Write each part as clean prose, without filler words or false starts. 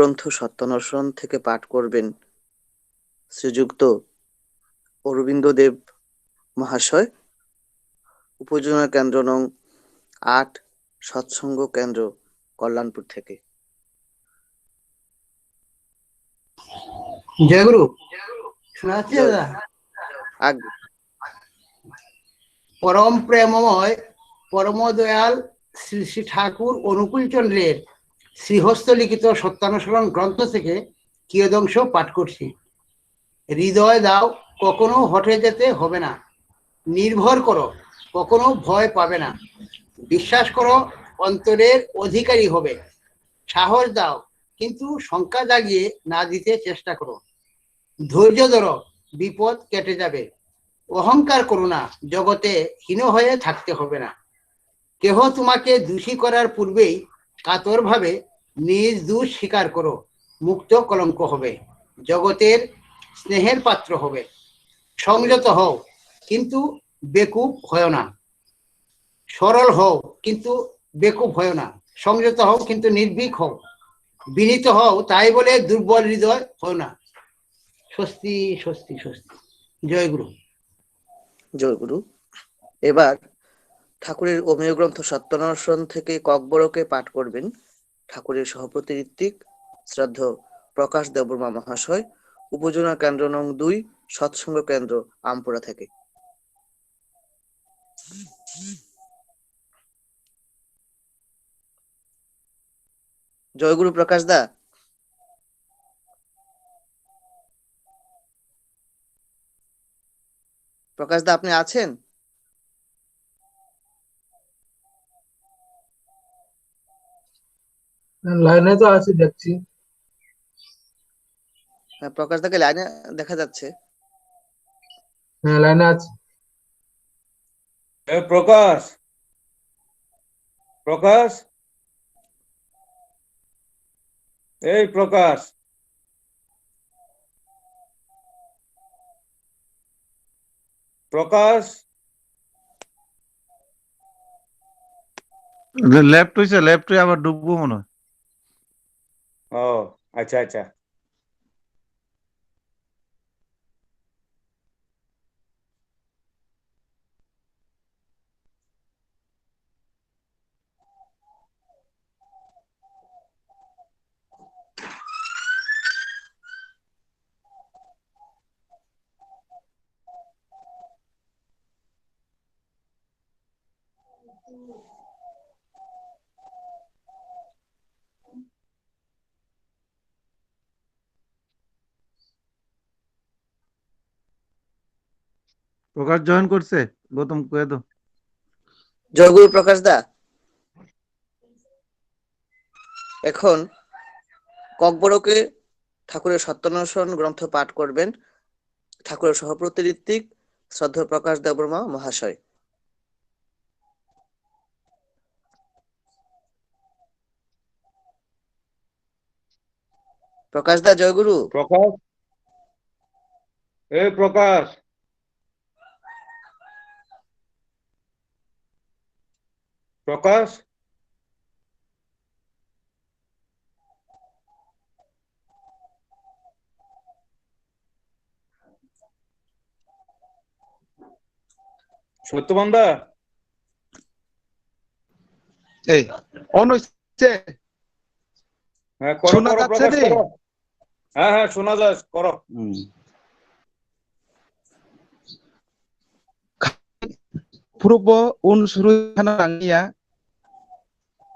গ্রন্থ সত্যান্বেষণ থেকে পাঠ করবেন শ্রীযুক্ত অরবিন্দ দেব মহাশয়, উপজেলা কেন্দ্র নং ৮, সৎসঙ্গ কেন্দ্র, কল্যাণপুর থেকে। জয়গুরু, শোনা যাচ্ছে দাদা? পরম প্রেমময় পরম দয়াল শ্রী শ্রী ঠাকুর অনুকূল চন্দ্রের শ্রীহস্ত লিখিত সত্যানুসরণ গ্রন্থ থেকে কিয়দংশ পাঠ করছি। হৃদয় দাও, কখনো হঠে যেতে হবে না। নির্ভর করো, কখনো ভয় পাবে না। বিশ্বাস করো, অন্তরের অধিকারী হবে। সাহস দাও, কিন্তু শঙ্কা জাগিয়ে না দিতে চেষ্টা করো। ধৈর্য ধরো, বিপদ কেটে যাবে। অহংকার করো না, জগতে হীন হয়ে থাকতে হবে না। কেহ তোমাকে দোষী করার পূর্বেই কাতরভাবে নিজ দোষ স্বীকার করো। মুক্ত কলঙ্ক হবে, জগতের স্নেহের পাত্র হবে। সংযত হও, কিন্তু বেকুব হয় না। সরল হও, কিন্তু বেকুব হয় না। সংযত হও, কিন্তু নির্ভীক হও। বিনীত হও, তাই বলে দুর্বল হৃদয় হও না। স্বস্তি স্বস্তি স্বস্তি। জয় গুরু। জয় গুরু। এবার ঠাকুরের অমেয় গ্রন্থ সত্যান্বেষণ থেকে ককবরকে পাঠ করবেন ঠাকুরের সহপ্রতি ঋত্বিক শ্রদ্ধা প্রকাশ দেববর্মা মহাশয়, উপজেলা কেন্দ্র নং ২, সৎসঙ্গ কেন্দ্র, আমপুরা থেকে। জয়গুরু প্রকাশ দা। প্রকাশ দা, আপনি আছেন? লাইনে তো আছি, দেখছি। হ্যাঁ, প্রকাশ দাকে লাইনে দেখা যাচ্ছে। হ্যাঁ, লাইনে আছে। প্রকাশ, প্রকাশ, এই প্রকাশ, প্রকাশ। লেফট হইছে, লেফট হয়ে আবার ডুববো মনে হয়। ও আচ্ছা আচ্ছা। প্রকাশ জয়েন করছে, গৌতম কয়ে দো। জয়গুরু প্রকাশ দা, এখন ককবরকে ঠাকুরের সত্যান্বেষণ গ্রন্থ পাঠ করবেন ঠাকুরের সহপ্রতি ঋত্বিক শ্রদ্ধা প্রকাশ দেববর্মা মহাশয়। প্রকাশ দা, জয়গুরু। প্রকাশ, এই প্রকাশ, প্রকাশ। সত্যবান্দা, এই অন হইছে, হ্যাঁ করো শোনা করো যাচ্ছে প্রকাশ রে? করো। হ্যাঁ হ্যাঁ শোনা যায়, করো। পূর্ব উনসুরু খানাঙ্গিয়া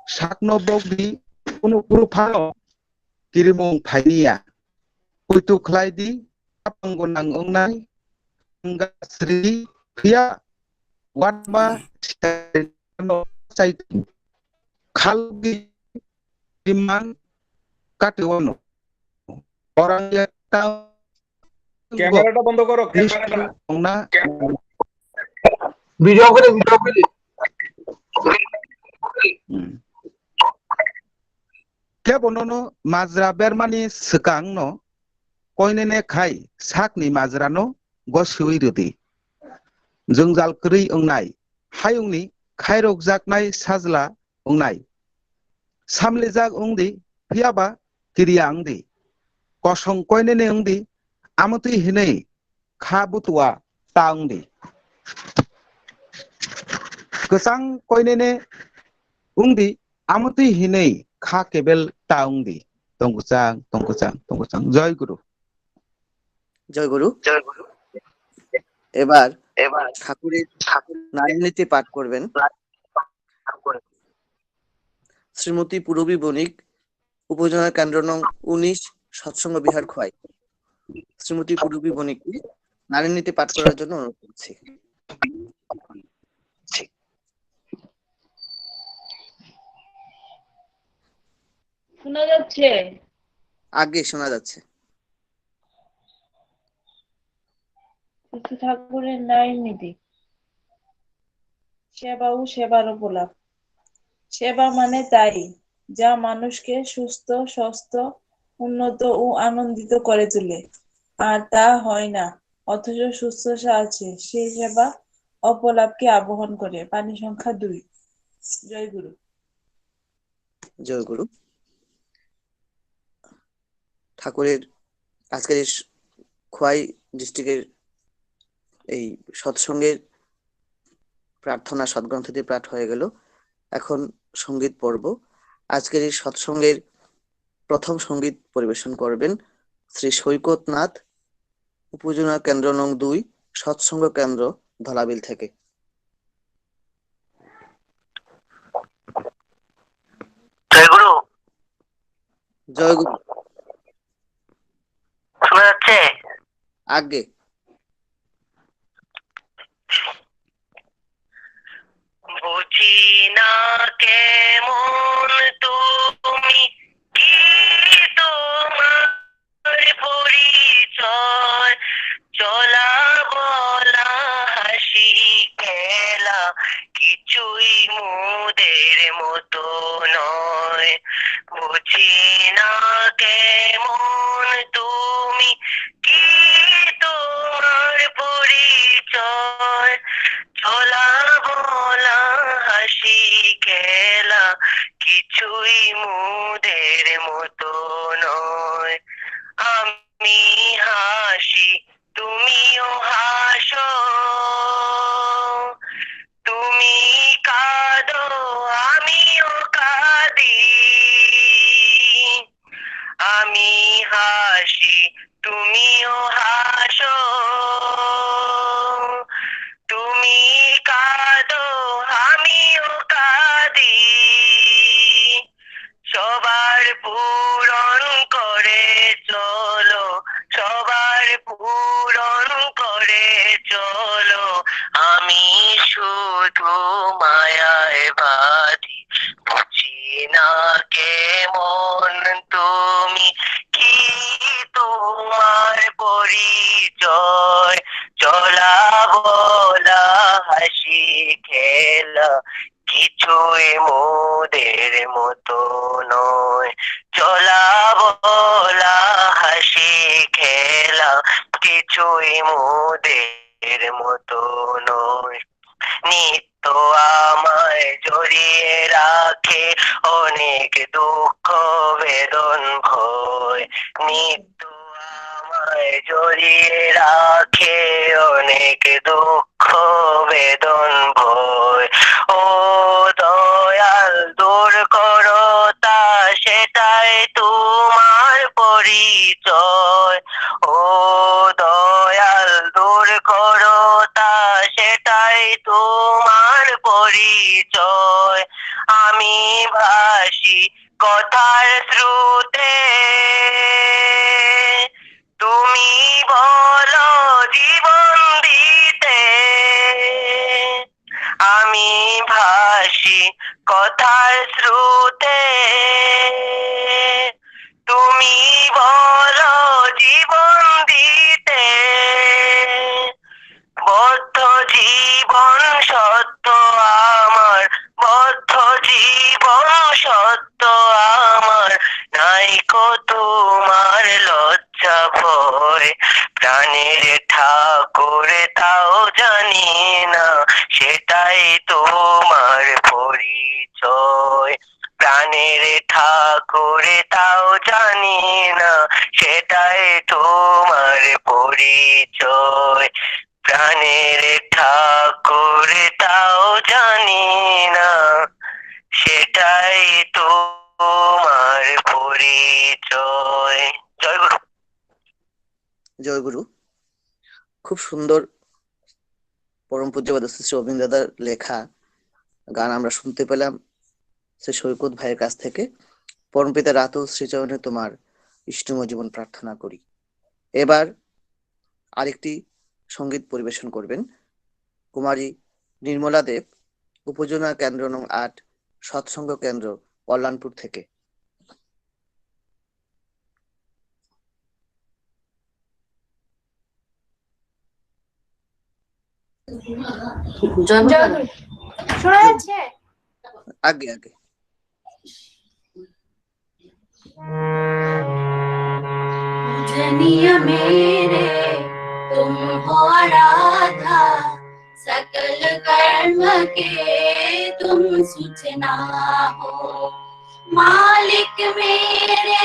সাকনো বগদি উনুপুরু ফানো কিরিমং ফাইনিয়া উইতু খ্লাইদি আপঙ্গ নাং ওंगनाय गास्रि फिया वाटमा চাইতি খালগি বিমান কাটেওনো orang একটা ক্যামেরাটা বন্ধ করো, ক্যামেরাটা। না ভিডিও করে, ভিডিও করে। ke bonono majra bermani sekang no koinene khai sakni majra no gosui rudi jongjal krui ongnai hayungni khairok jaknai sajla ongnai samlijak ongdi phiaba kiria angdi kosong koinene angdi amati hinei kha butua ta angdi kesang koinene ungdi amati hinei kha kebel ta ungdi tongkusang জয় গুরু জয় গুরু। এবার ঠাকুরের নারী নীতি পাঠ করবেন শ্রীমতী পূরবী বণিক, উপজেলা কেন্দ্র নং 19, সৎসঙ্গ বিহার খোয়াই। শ্রীমতী পূরবী বণিককে নারী নীতি পাঠ করার জন্য অনুরোধ করছি। শোনা যাচ্ছে? আগে শোনা যাচ্ছে। ঠাকুরের নারী নীতি। সেবা ও সেবার উপলাভ। সেবা মানে তাই যা মানুষকে সুস্থ, স্বাস্থ্য, উন্নত ও আনন্দিত করে তোলে। আর তা হয় না অথচ শুশ্রূষা আছে, সেই সেবা অপলাভকে আবহন করে। পানি সংখ্যা 2। জয় গুরু। জয় গুরু। ঠাকুরের আজকের এই খোয়াই ডিস্ট্রিক্টের এই সৎসঙ্গের প্রার্থনা সৎগ্রন্থটি পাঠ হয়ে গেল। এখন সঙ্গীত পর্ব। আজকের এই সৎসঙ্গের প্রথম সঙ্গীত পরিবেশন করবেন শ্রী সৈকত নাথ, উপজেলা কেন্দ্র নং 2, সৎসঙ্গ কেন্দ্র ধলাবিল থেকে। জয় গুরু। জয় গুরু। শোনা যাচ্ছে? আগে বুঝি না কেমন তুমি, কি তোমার পরিচয়, চলা বলা হাসি খেলা কিছুই মোদের মতো নয়। বুঝি না কেমন তুমি, কি তোমার পরিচয়, চলা বলা হাসি খেলা কিছুই মোদের মতো নয়। আমি হাসি তুমিও হাসো, তুমি কাঁদো আমিও কাঁদি। আমি হাসি তুমিও হাসো, তুমি কাঁদো আমিও কাঁদি। সবার পূরণ করে চলো, সবার পূরণ করে চলো, আমি শুধু মায়ায় বাঁধি। বুঝি না কেমন তুমি, কি তোমার পরিচয়, চলা বলা হাসি খেলা কিছুই মোদের মতো নয়। চলা বলা হাসি খেলা কিছুই মোদের মতো নয়। নিত্য আমায় জড়িয়ে রাখে অনেক দুঃখ বেদন ভয়। নিত্য আমায় জড়িয়ে রাখে অনেক দুঃখ বেদন ভয়। ও দয়াল দূর করো তা, সেটাই তোমার পরিচয়। ও দয়াল দূর করো তা, সেটাই তোমার পরিচয়। আমি ভাসি কথার স্রোতে, তুমি বলো জীবন দিতে। আমি ভাসি কথার স্রোতে, তুমি বলো জীবন দিতে। বদ্ধ জীবন সত্য আমার, বদ্ধ জীবন সত্য আমার, নাইকো তোমার লজ্জা ভয়। প্রাণের ঠাকুর তাও জানি না, সেটাই তোমার পরিচয়। প্রাণের ঠাকুর তাও জানি না, সেটাই তোমার পরিচয়। প্রাণের ঠাকুর তাও জানি না, সেটাই তোমার পরিচয়। জয় গুরু। জয় গুরু। খুব সুন্দর পরম পূজ্যপাদ শ্রী শ্রী অবিন্দ দাদার লেখা গান আমরা শুনতে পেলাম শ্রী সৈকত ভাইয়ের কাছ থেকে। পরমপিতা রাত শ্রীচরণে তোমার ইষ্টময় জীবন প্রার্থনা করি। এবার আরেকটি সঙ্গীত পরিবেশন করবেন কুমারী নির্মলা দেব, উপজেলা কেন্দ্র নং ৮, সৎসঙ্গ কেন্দ্র, কল্যাণপুর থেকে। শোনা যাচ্ছে? আগে আগে पूजनीय मेरे तुम हो आराधा, सकल कर्म के तुम सूचना हो। मालिक मेरे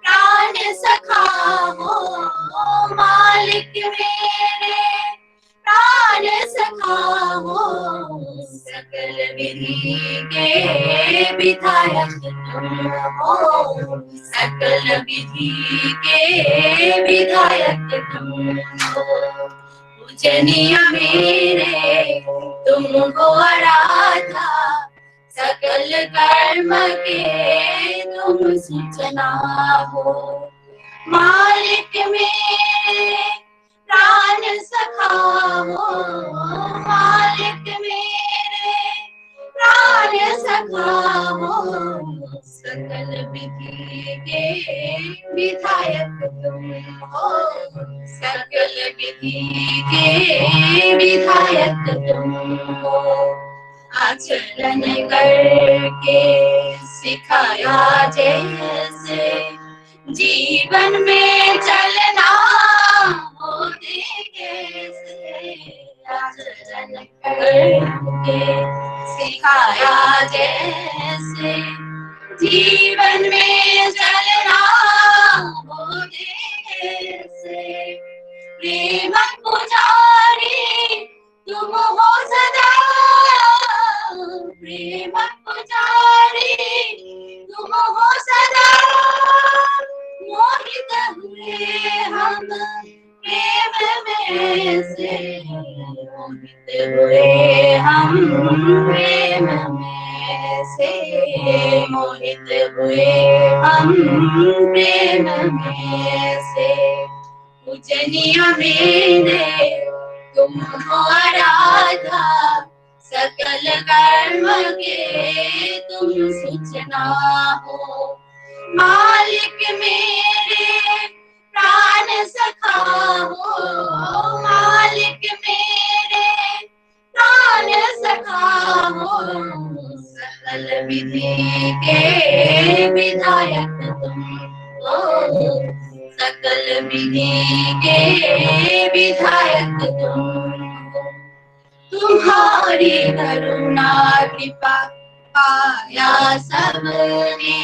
प्राण सखा हो, मालिक मेरे प्राण सखा हो। सकल विधि के विधायक तुम हो, सकल विधि के विधायक तुम हो। पूजनीय मेरे तुम हो आराधा, सकल कर्म के तुम सूचना हो। मालिक मेरे प्राण सखा हो, मालिक मेरे प्राण सखा हो। सकल विधि के विधायक तुम हो, सकल विधि के विधायक तुम हो। आचरण करके सिखाया जैसे, जीवन में चलना हो कैसे। आचरण करके सिखाया जैसे, जीवन में चलना हो कैसे। प्रेम पुजारी तुम हो सदा, प्रेम पुजारी तुम हो सदा। मोहित हुए हम प्रेम में से, मोहित हुए हम प्रेम में से। मोहित हुए हम प्रेम में से। पूजनीय मेरे तुम हो आराधा, सकल कर्म के तुम सूचना हो। मालिक मेरे प्राण सखा हो, मालिक मेरे प्राण सखा हो। सकल विधि के विधायक तुम हो, सकल विधि के विधायक तुम हो। तुम्हारी करुणा कृपा पाया सबने,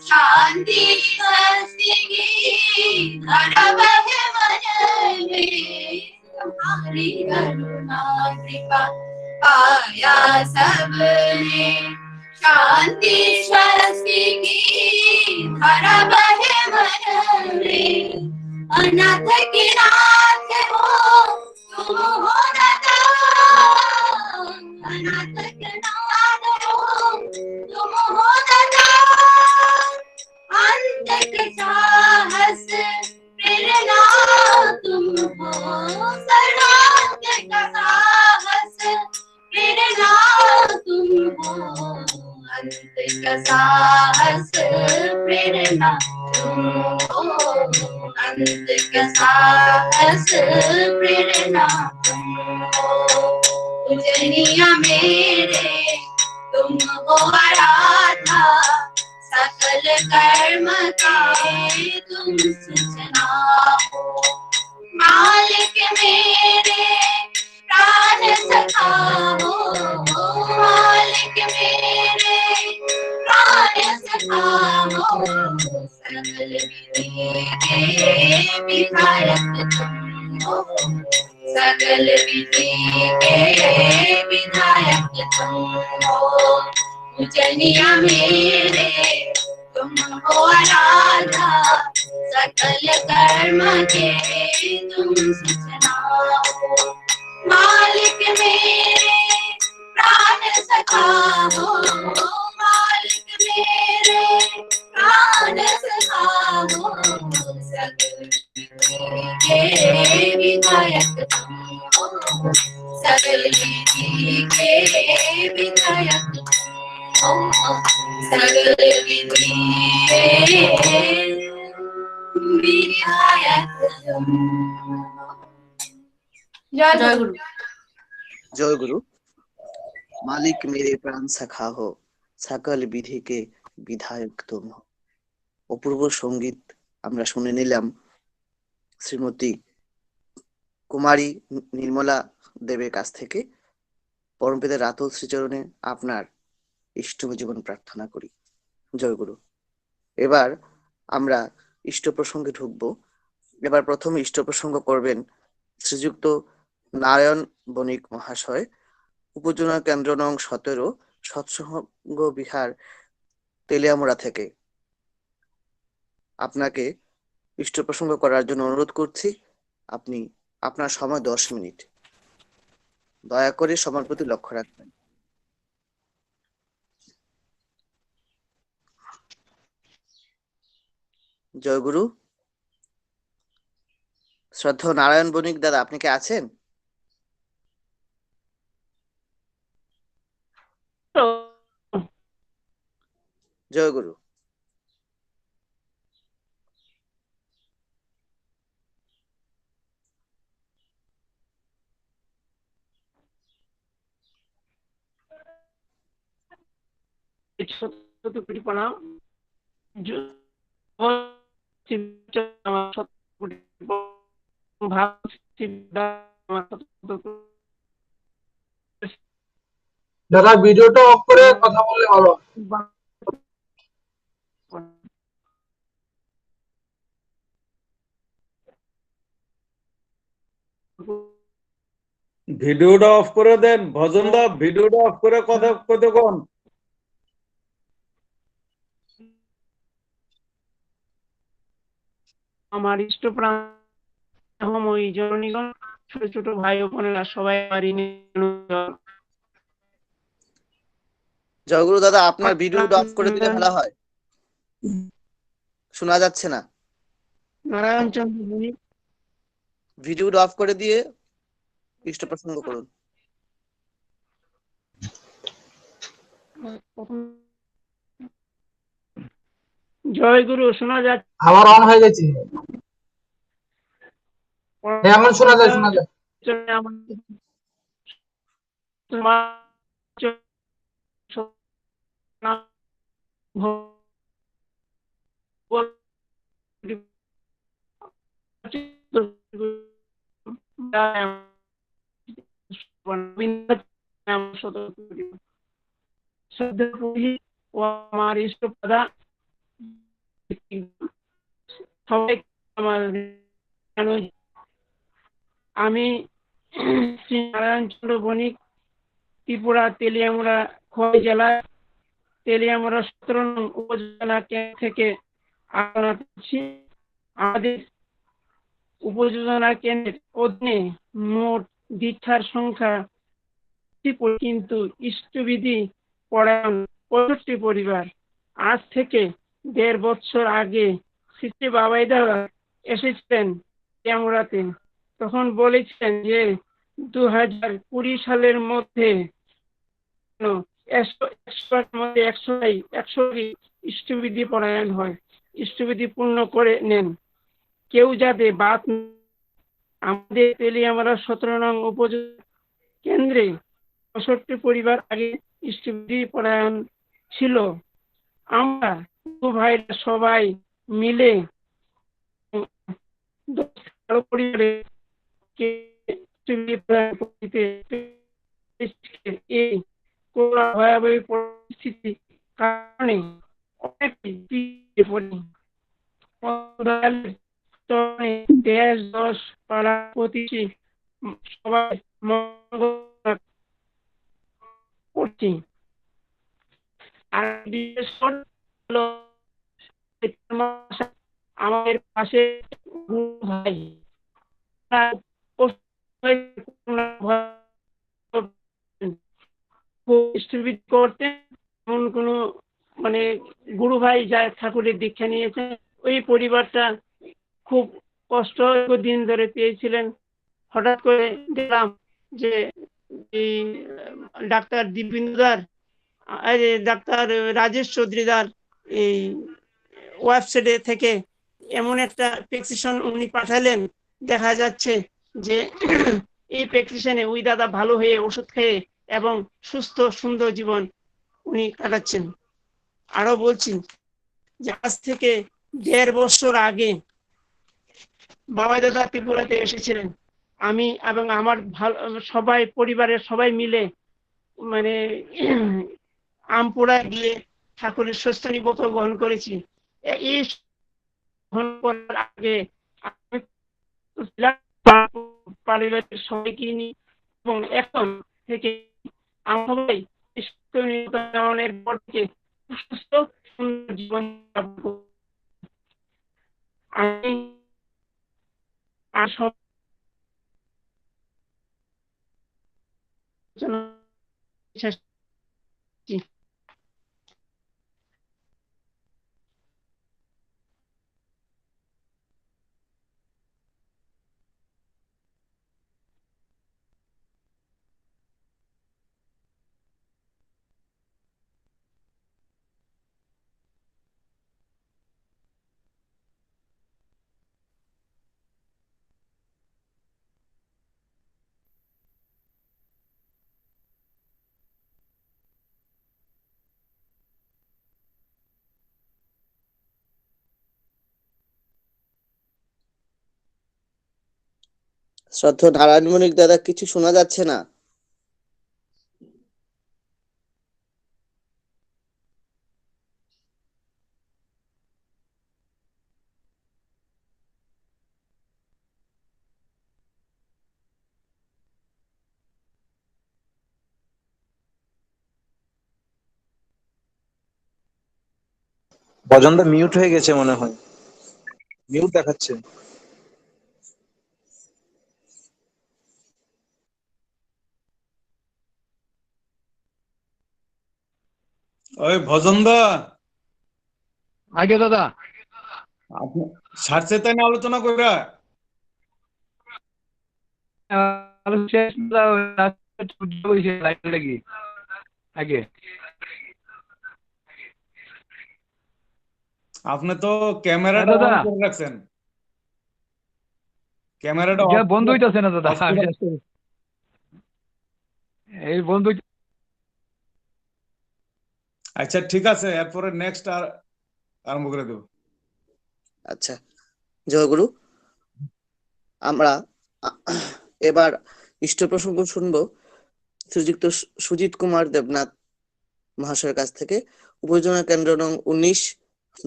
शांति स्वस्ति की धारा बहे मन में। तुम्हारी करुणा कृपा पाया सबने, शांति स्वस्ति की धारा बहे मन में। अनाथ की नाथ हो तुम हो दाता, अनाथ के नाथ हो तुम हो दाता। अंत के साहस प्रेरणा तुम हो, सर्वांत का साहस प्रेरणा तुम हो। अंत का साहस प्रेरणा तुम हो, अंत का साहस प्रेरणा तुम हो। पूजनीय मेरे तुम हो आराधा, सकल कर्म के तुम सूचना हो। मालिक मेरे प्राण सखा हो, मालिक मेरे प्राण सखा हो सकल विधि के विधायक तुम हो सकल विधि के विधायक तुम हो पूजनिया मेरे तुम हो राधा सकल कर्म के तुम सूचना हो मालिक मेरे प्राण सखा हो मालिक मेरे प्राण सखा हो सकल के विधायक तुम हो सकल विधि के विधायक तुम हो सकल विधि के विधायक तुम हो। जय गुरु। জয় গুরু। মালিক মেরে প্রাণ সখা হো সকল বিধিকে বিধায়ক তুম হো। অপূর্ব সঙ্গীত আমরা শুনে নিলাম শ্রীমতী কুমারী নির্মলা দেবের কাছ থেকে। পরমপিতা রাতুল শ্রীচরণে আপনার ইষ্টম জীবন প্রার্থনা করি। জয় গুরু। এবার আমরা ইষ্ট প্রসঙ্গে ঢুকবো। এবার প্রথম ইষ্ট প্রসঙ্গ করবেন শ্রীযুক্ত নারায়ণ বণিক মহাশয়, উপজেলা কেন্দ্র নং 17 সৎসঙ্গ বিহার তেলিয়ামুড়া থেকে। আপনাকে ইষ্ট প্রসঙ্গ করার জন্য অনুরোধ করছি। আপনি আপনার সময় 10 মিনিট। দয়া করে সময়ের প্রতি লক্ষ্য রাখবেন। জয় গুরু। শ্রদ্ধেয় নারায়ণ বণিক দাদা, আপনি কি আছেন? জয় গুরু। প্রণাম। দাদা ভিডিওটা অফ করে কথা বললে ভালো। ভিডিওটা অফ করে দেন ভজন দা, ভিডিওটা অফ করে কথা কইতে কোন। আমার ইষ্টপ্রাণ ওই জননীগণ, ছোট ছোট ভাই ও বোনেরা সবাই আমার জয় গুরু দাদা, আপনার ভিডিওটা অফ করে দিলে ভালো হয়, শোনা যাচ্ছে না। নারায়ণ চন্দ্র বণিক। ভিডিওটা অফ করে দিয়ে ইষ্ট প্রসঙ্গ করুন। জয় গুরু। শোনা যাচ্ছে? আমার অন হয়ে গেছে। এখন শোনা যায়, শোনা যায়। আমার ইষ্টপ্রদা সবাই আমি শ্রী নারায়ণ চন্দ্র বণিক, ত্রিপুরা তেলিয়ামুড়া খোয়াই জেলার তেলিয়ামুড়া 17 নং উপজেলা থেকে আলোচনা করছি। আমাদের উপজেলা কেন্দ্রের অধীনে মোট দীক্ষার সংখ্যা, কিন্তু ইষ্টবিধি পরায়ণ 65 পরিবার। আজ থেকে 1.5 বছর আগে শ্রী বাবাই দাদা এসেছিলেন তেলিয়ামুড়াতে। তখন বলেছেন যে 2020 সালের মধ্যে 100 ইষ্টবিধি পরায়ণ হয়, ইষ্টবিধি পূর্ণ করে নেন। কেউ যাতে বাদ আমাদের তেলিয়ামুড়া 17 নং উপজেলা কেন্দ্রে 65 পরিবার আগে ইষ্টবিধি পরায়ণ ছিল। আমরা ভাইরা সবাই মিলে পরিবারে এই ভয়াবহ পরিস্থিতির কারণে অনেক পিছিয়ে পড়ি। দয়ালের চরণে দেশ দশ পাড়া প্রতিবেশী সবাই মঙ্গল কামনা করছি। আর বিশেষ করে হলো আমাদের পাশে গুরু ভাই তার ডিস্ট্রিবিউট করতে এমন কোনো মানে গুরু ভাই যা ঠাকুরের দীক্ষা নিয়েছেন ওই পরিবারটা খুব কষ্ট দিন ধরে পেয়েছিলেন। হঠাৎ করে দেখলাম যে এই ডাক্তার দীপিন্দুদার ডাক্তার রাজেশ চৌধুরীদার এই ওয়েবসাইটে থেকে এমন একটা প্রেসক্রিপশন উনি পাঠালেন, দেখা যাচ্ছে যে এই প্রেসক্রিপশনে ওই দাদা ভালো হয়ে ওষুধ খেয়ে এবং সুস্থ সুন্দর জীবন উনি কাটাচ্ছেন। আরো বলছি যে আজ থেকে 1.5 বছর আগে বাবা দাদা ত্রিপুরাতে এসেছিলেন। আমি এবং আমার ভালো সবাই পরিবারের সবাই মিলে মানে আমপুরা গিয়ে ঠাকুরের স্বস্তি ব্রত গ্রহণ করেছি। এই গ্রহণ করার আগে আমি পারিবারিক সবাইকে নিয়ে এবং এখন থেকে আমরা সবাই গ্রহণের পর থেকে সুস্থ সুন্দর জীবন যাপন করব। আমি আর সব শ্রদ্ধেয় নারায়ণ মণিক দাদা, কিছু শোনা যাচ্ছে না। ভজনদা মিউট হয়ে গেছে মনে হয়, মিউট দেখাচ্ছে। ওই ভজনদা, আগে দাদা আপনি সারছে তাই না আলোচনা কইরা? আগে আপনি তো ক্যামেরাটা দাদা। অন করে রাখছেন, ক্যামেরাটা বন্ধ হইতেছে না দাদা, এই বন্ধ। আচ্ছা ঠিক আছে, এরপরে নেক্সট আর আরম্ভ করে দেব। আচ্ছা, জয়গুরু। আমরা এবার ইষ্ট প্রসঙ্গ শুনবো শ্রীযুক্ত সুজিত কুমার দেবনাথ মহাশয়ের কাছ থেকে, উপযোজনা কেন্দ্র নং 19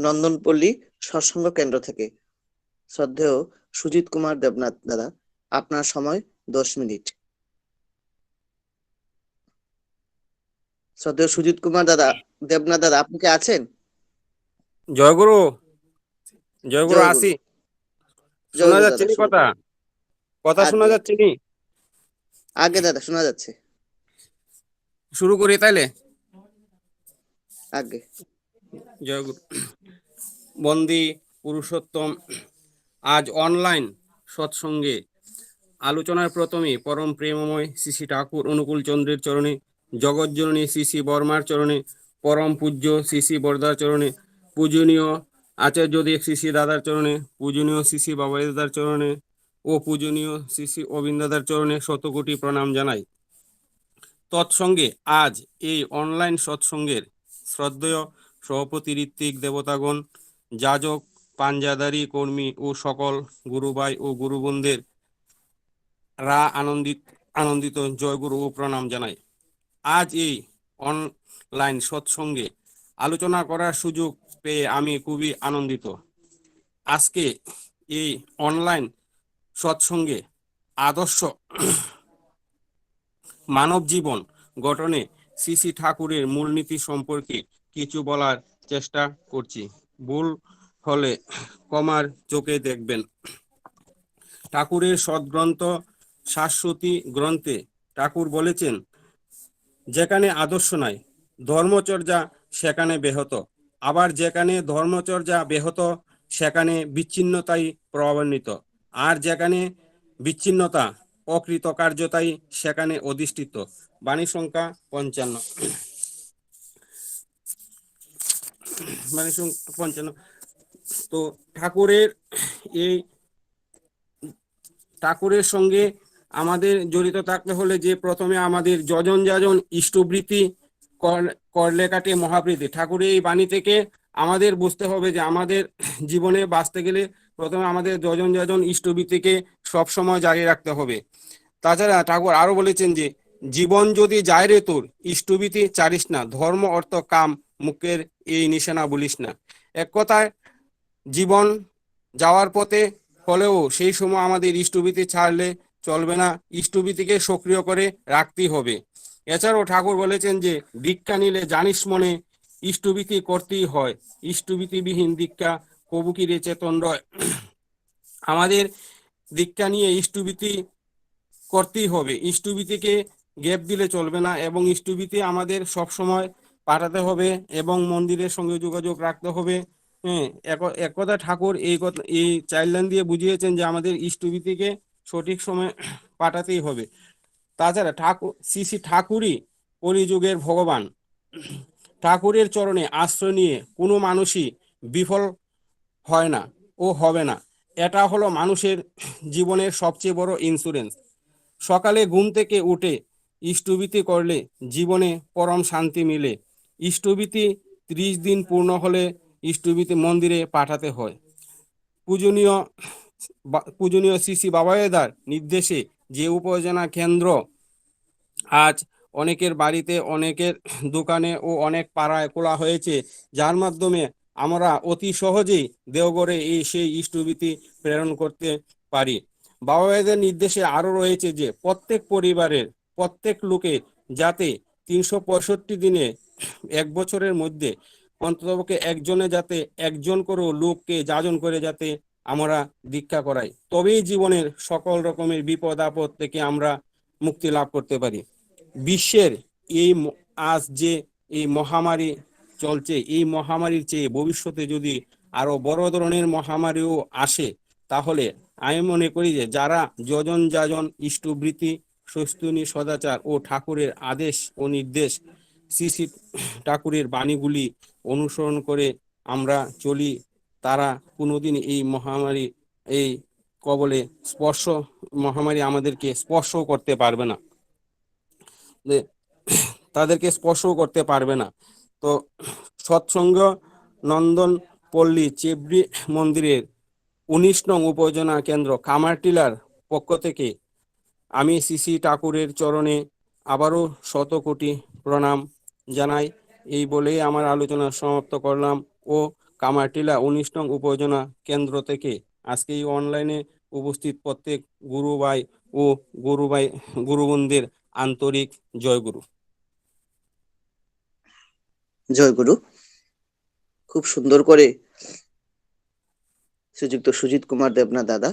নন্দনপল্লী সৎসঙ্গ কেন্দ্র থেকে। শ্রদ্ধেয় সুজিত কুমার দেবনাথ দাদা, আপনার সময় 10 মিনিট। শ্রদ্ধেয় সুজিত কুমার দাদা দেবনাথ দাদা, আপনি কি আছেন? জয়গুরু, জয়গুরু জয়গুরু। আসি। শোনা জয়গুরু যাচ্ছে দাদা, নি কথা? কথা শোনা আগে যাচ্ছে নি? আগে দাদা শোনা যাচ্ছে, শুরু করি তাইলে। আগে। জয়গুরু। বন্দী পুরুষোত্তম, আজ অনলাইন সৎসঙ্গে আলোচনার প্রথমে পরম প্রেমময় শ্রী শ্রী ঠাকুর অনুকূল চন্দ্রের চরণে, জগৎজননী শ্রী শ্রী বর্মার চরণে, পরম পূজ্য শ্রী শ্রী বরদার চরণে, পূজনীয় আচার্যদেব শ্রী শ্রী দাদার চরণে, পূজনীয় শ্রী শ্রী বাবাই দাদার চরণে ও পূজনীয় শ্রী শ্রী অবিন্দ দাদার চরণে শতকোটি প্রণাম জানাই। তৎসঙ্গে আজ এই অনলাইন সৎসঙ্গের শ্রদ্ধেয় সভাপতি ঋত্বিক দেবতাগণ, যাজক, পাঞ্জাদারি কর্মী ও সকল গুরুভাই ও গুরুবন্ধের আনন্দিত জয়গুরু ও প্রণাম জানাই। আজ এই অনলাইন সৎসঙ্গে আলোচনা করার সুযোগ পেয়ে আমি খুবই আনন্দিত। আজকে এই অনলাইন সৎসঙ্গে আদর্শ মানব জীবন গঠনে শ্রী ঠাকুরের মূলনীতি সম্পর্কে কিছু বলার চেষ্টা করছি। ভুল হলে ক্ষমার চোখে দেখবেন। ঠাকুরের সদ্গ্রন্থ শাশ্বতী গ্রন্থে ঠাকুর বলেছেন, যেখানে আদর্শ নাই ধর্মচর্যা সেখানে ব্যাহত, আবার যেখানে ধর্মচর্যা ব্যাহত সেখানে বিচ্ছিন্নতাই প্রভাবান্বিত, আর যেখানে বিচ্ছিন্নতা অকৃতকার্যতাই সেখানে অধিষ্ঠিত। বাণী সংখ্যা 55। বাণী সংখ্যা 55। তো ঠাকুরের সঙ্গে আমাদের জড়িত থাকতে হলে যে প্রথমে আমাদের যজন যাজন ইষ্টবৃত্তি করলে কাটে মহাপ্রীতি। ঠাকুরের এই বাণী থেকে আমাদের বুঝতে হবে যে আমাদের জীবনে বাঁচতে গেলে প্রথমে আমাদের যজন যাজন ইষ্টবৃত্তিকে সবসময় জারি রাখতে হবে। তাছাড়া ঠাকুর আরো বলেছেন যে জীবন যদি যায় রে তোর ইষ্টবৃত্তি চারিস না, ধর্ম অর্থ কাম মুখের এই নিশানা বলিস না। এক কথায় জীবন যাওয়ার পথে হলেও সেই সময় আমাদের ইষ্টবৃত্তি ছাড়লে চলবে না, ইষ্টবৃত্তিকে সক্রিয় করে রাখতেই হবে। এছাড়াও ঠাকুর বলেছেন যে দীক্ষা নিলে জানিস মনে ইষ্টবৃত্তি করতেই হয়, ইষ্টবৃত্তিবিহীন দীক্ষা কবু কি রে চেতন রয়। আমাদের দীক্ষা নিয়ে ইষ্টবৃত্তি করতেই হবে, ইষ্টবৃত্তিকে গ্যাপ দিলে চলবে না, এবং ইষ্টবৃত্তি আমাদের সবসময় পাঠাতে হবে এবং মন্দিরের সঙ্গে যোগাযোগ রাখতে হবে। হ্যাঁ, এক কথা ঠাকুর এই চাইল্ডলাইন দিয়ে বুঝিয়েছেন যে আমাদের ইষ্টবৃত্তিকে সঠিক সময় পাঠাতেই হবে। তাছাড়া শ্রী ঠাকুরই কলিযুগের ভগবান। ঠাকুরের চরণে আশ্রয় নিয়ে কোনো মানুষই বিফল হয় না ও হবে না। এটা হলো মানুষের জীবনের সবচেয়ে বড় ইন্স্যুরেন্স। সকালে ঘুম থেকে উঠে ইষ্টবৃত্তি করলে জীবনে পরম শান্তি মিলে। ইষ্টবৃত্তি 30 দিন পূর্ণ হলে ইষ্টবৃত্তি মন্দিরে পাঠাতে হয়। পূজনীয় শ্রী শ্রী বাবায়েদার নির্দেশে যে উপাসনা কেন্দ্র আজ অনেকের বাড়িতে, অনেকের দোকানে ও অনেক পাড়ায় খোলা হয়েছে, যার মাধ্যমে আমরা অতি সহজেই দেওঘরে সেই ইষ্টবৃত্তি প্রেরণ করতে পারি। বাবায়েদের নির্দেশে আরো রয়েছে যে প্রত্যেক পরিবারের প্রত্যেক লোকে যাতে 365 দিনে এক বছরের মধ্যে অন্ততপক্ষে একজনে যাতে একজন করে লোককে যাজন করে যাতে আমরা দীক্ষা করাই, তবেই জীবনের সকল রকমের বিপদ আপদ থেকে আমরা মুক্তি লাভ করতে পারি। বিশ্বের আজ যে এই মহামারী চলছে, এই মহামারীর চেয়ে ভবিষ্যতে যদি আরো বড় ধরনের মহামারীও আসে, তাহলে আমি মনে করি যে যারা যজন যাজন ইষ্টবৃত্তি সস্তুনি সদাচার ও ঠাকুরের আদেশ ও নির্দেশ শ্রী শ্রী ঠাকুরের বাণীগুলি অনুসরণ করে আমরা চলি, তারা কোনোদিন এই মহামারী এই কবলে মহামারী আমাদেরকে স্পর্শ করতে পারবে না, তাদেরকে স্পর্শ করতে পারবে না। তো সৎসঙ্গ নন্দন পল্লী চেবড়ি মন্দিরের 19 নং উপজেলা কেন্দ্র কামারটিলার পক্ষ থেকে আমি শ্রী শ্রী ঠাকুরের চরণে আবারও 100 কোটি প্রণাম জানাই। এই বলেই আমার আলোচনা সমাপ্ত করলাম। ও কামারটিলা 19 নং উপজেলা কেন্দ্র থেকে আজকে এই অনলাইনে উপস্থিত প্রত্যেক গুরু ভাই ও গুরুবন্দের আন্তরিক জয়গুরু। জয়গুরু। খুব সুন্দর করে শ্রীযুক্ত সুজিত কুমার দেবনাথ দাদা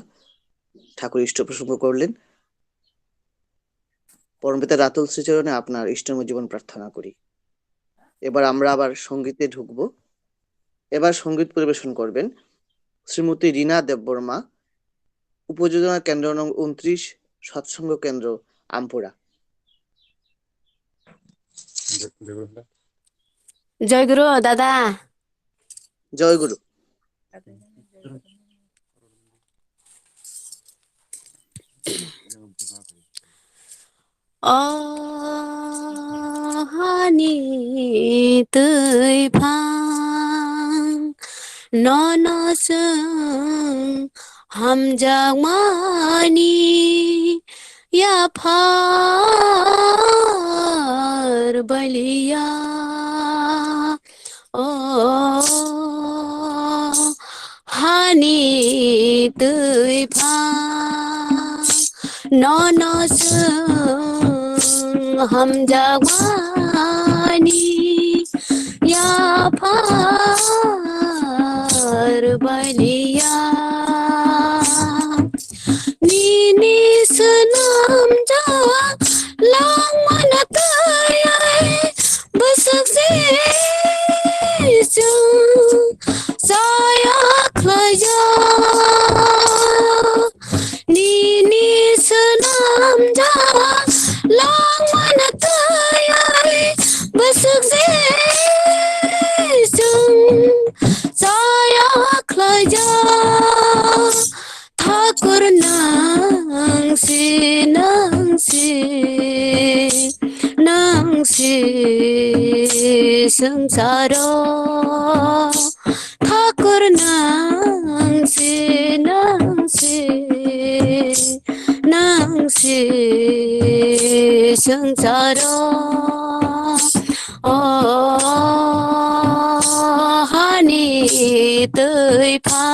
ঠাকুর ইষ্ট প্রসঙ্গ করলেন। পরমপিতা রাতুল শ্রীচরণে আপনার ইষ্টময় জীবন প্রার্থনা করি। এবার আমরা আবার সঙ্গীতে ঢুকবো। এবার সঙ্গীত পরিবেশন করবেন শ্রীমতী রীনা দেববর্মা, উপযোজনা কেন্দ্র নং 29, সৎসঙ্গ কেন্দ্র আমপুরা। জয়গুরু দাদা। জয়গুরু। হানি তুই ভাং ননসং হামজামানি या फार बलिया ओ tươi pha nó sương hầm ra ni ya phar baliya ni sunam ja lang man kaya basak se saya khaya ni sunam ja lang man kaya basak se saya khaya Thakur nangsi sengsara Thakur nangsi sengsara hani tươi pha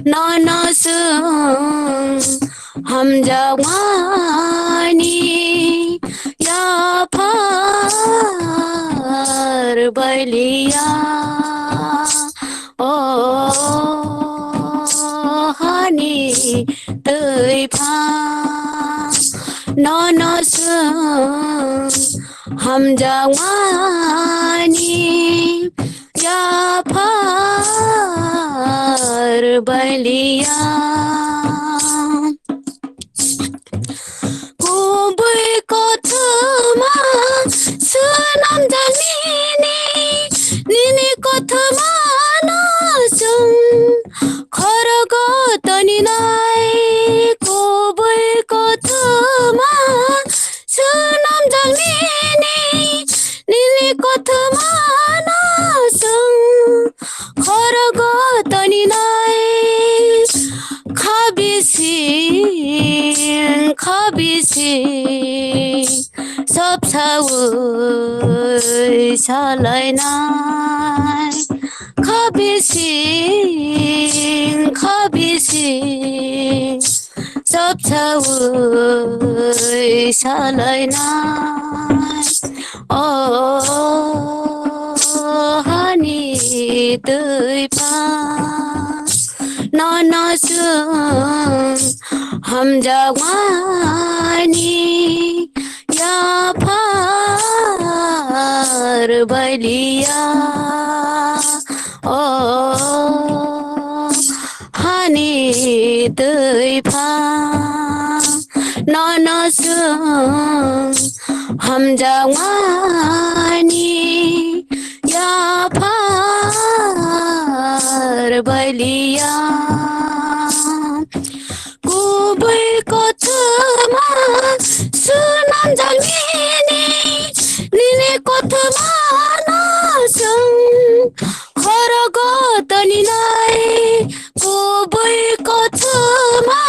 nó sương hầm ra ni ya phar baliya hani tươi pha nó sương hầm ra ni ya phar baliya kubui kothama sunam jalini nini kothama nasung kharago tani nai kubui kothama sunam jalini nini kothama nasung kharago tani nai khabisi sab sawai salai nai khabisi sab sawai salai nai hani tươi pha nó sương hầm ra ni ya phar baliya hani tươi pha nó sương hầm ra ni ya phar baliya kubui kothama sunam jalini nini kothama nasung kharago tani nai kubui kothama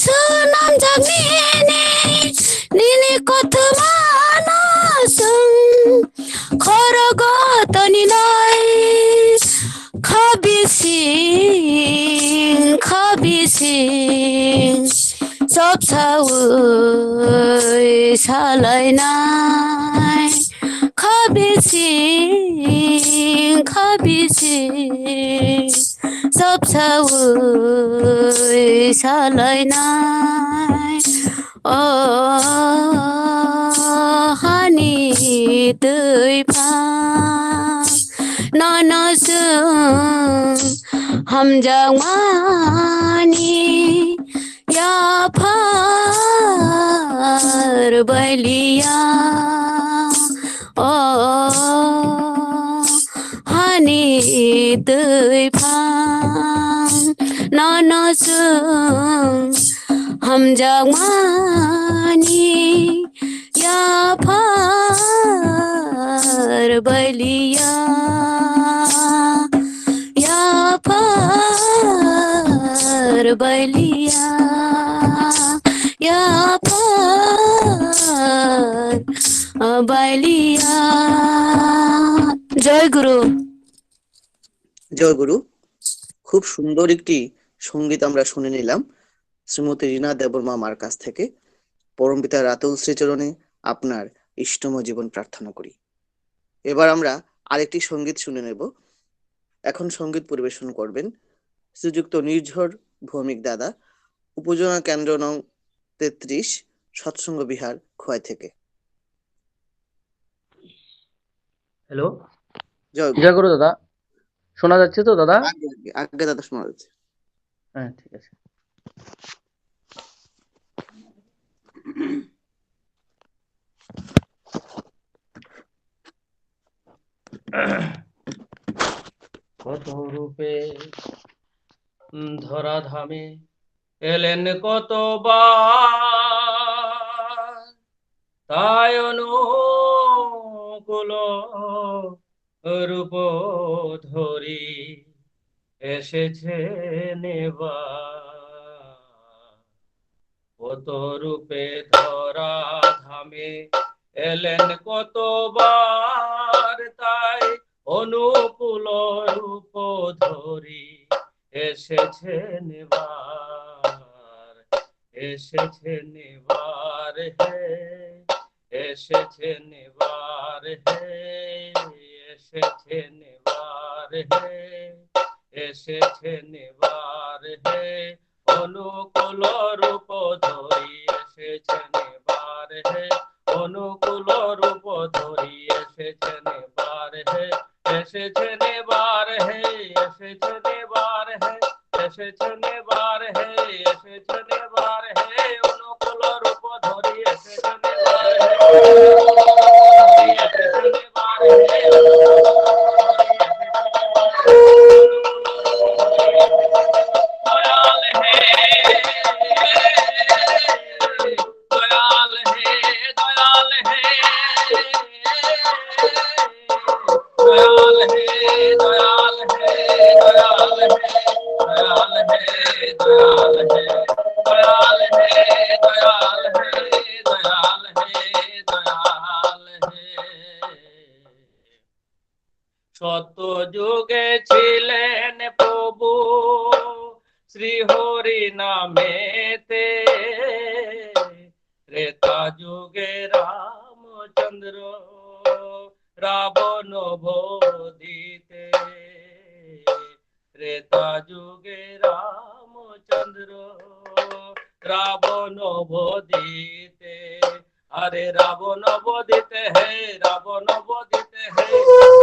sunam jalini nini kothama nasung kharago tani nai khabisi sab sawai salai nai khabisi sab sawai salai nai hani tươi pha nó sương hầm ra ni ya phar baliya hani tươi pha nó sương hầm ra ni ya phar baliya ya phar baliya ya phar baliya জয় গুরু। জয় গুরু। খুব সুন্দর একটি সঙ্গীত আমরা শুনে নিলাম শ্রীমতী রীনা দেববর্মা মার কাছ থেকে। পরমপিতা রাতুল শ্রীচরণে আপনার ইষ্টময় জীবন প্রার্থনা করি। এবার আমরা আরেকটি সঙ্গীত শুনে নেব। এখন সঙ্গীত পরিবেশন করবেন শ্রীযুক্ত নির্ঝর ভৌমিক দাদা, উপজেলা কেন্দ্র নং 33, সৎসঙ্গ বিহার, খোয়াই থেকে। হ্যালো, জয় গুরু। জয় গুরু দাদা, শোনা যাচ্ছে তো দাদা? আগে দাদা শোনা যাচ্ছে। হ্যাঁ, ঠিক আছে। কত রূপে ধরা ধামে এলেন কতবার, তাই অনুকূল রূপ ধরি এসেছে নেবার। কত রূপে ধরা ধামে এলেন কতবার, তাই অনুকূল রূপ ধরি এসেছে নেবার, এসেছে নেবার হে, এসেছে নেবার হে, এসেছে নেবার হে, এসেছে নেবার হে, অনুকূল রূপ ধরি এসেছে নেবার হে, অনুকূল রূপ ধরি এসেছে নেবার হে, এসেছে নেবার হে, এসেছে নেবার হে, এসেছে নেবার হে, এসেছে নেবার হে, অনুকূল রূপ ধরি এসেছে নেবার হে, এসেছে নেবার হে, দয়াল হে, দয়াল হে, দয়াল হে, দয়াল হে, দয়াল হে, দয়াল হে, দয়াল হে, দয়াল হে, দয়াল হে, দয়াল হে, দয়াল হে, দয়াল হে। সত্য যুগে ছিলেন প্রভু শ্রী হরি নামেতে, ত্রেতা যুগে রামচন্দ্র রাবণ বধিতে, ত্রেতা যুগে রামচন্দ্র রাবণ বধিতে, अरे रावण बधिते है, रावण बधिते है,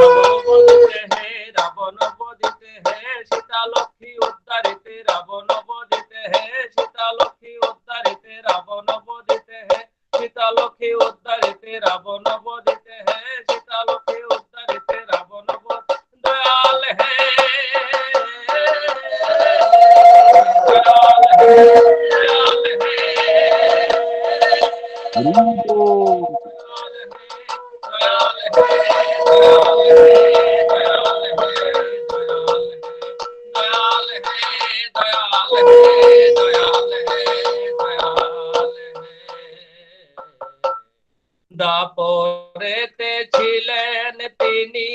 रावण बधिते है, रावण बधिते है, सीता लक्ष्मी उद्धारिते रावण बधिते है, सीता लक्ष्मी उद्धारिते रावण बधिते है, सीता लक्ष्मी उद्धारिते रावण बधिते है, सीता लक्ष्मी उद्धारिते रावण बधिते। दयाल है, दयाल है, दयाल है, দাপরেতে ছিলেন তিনি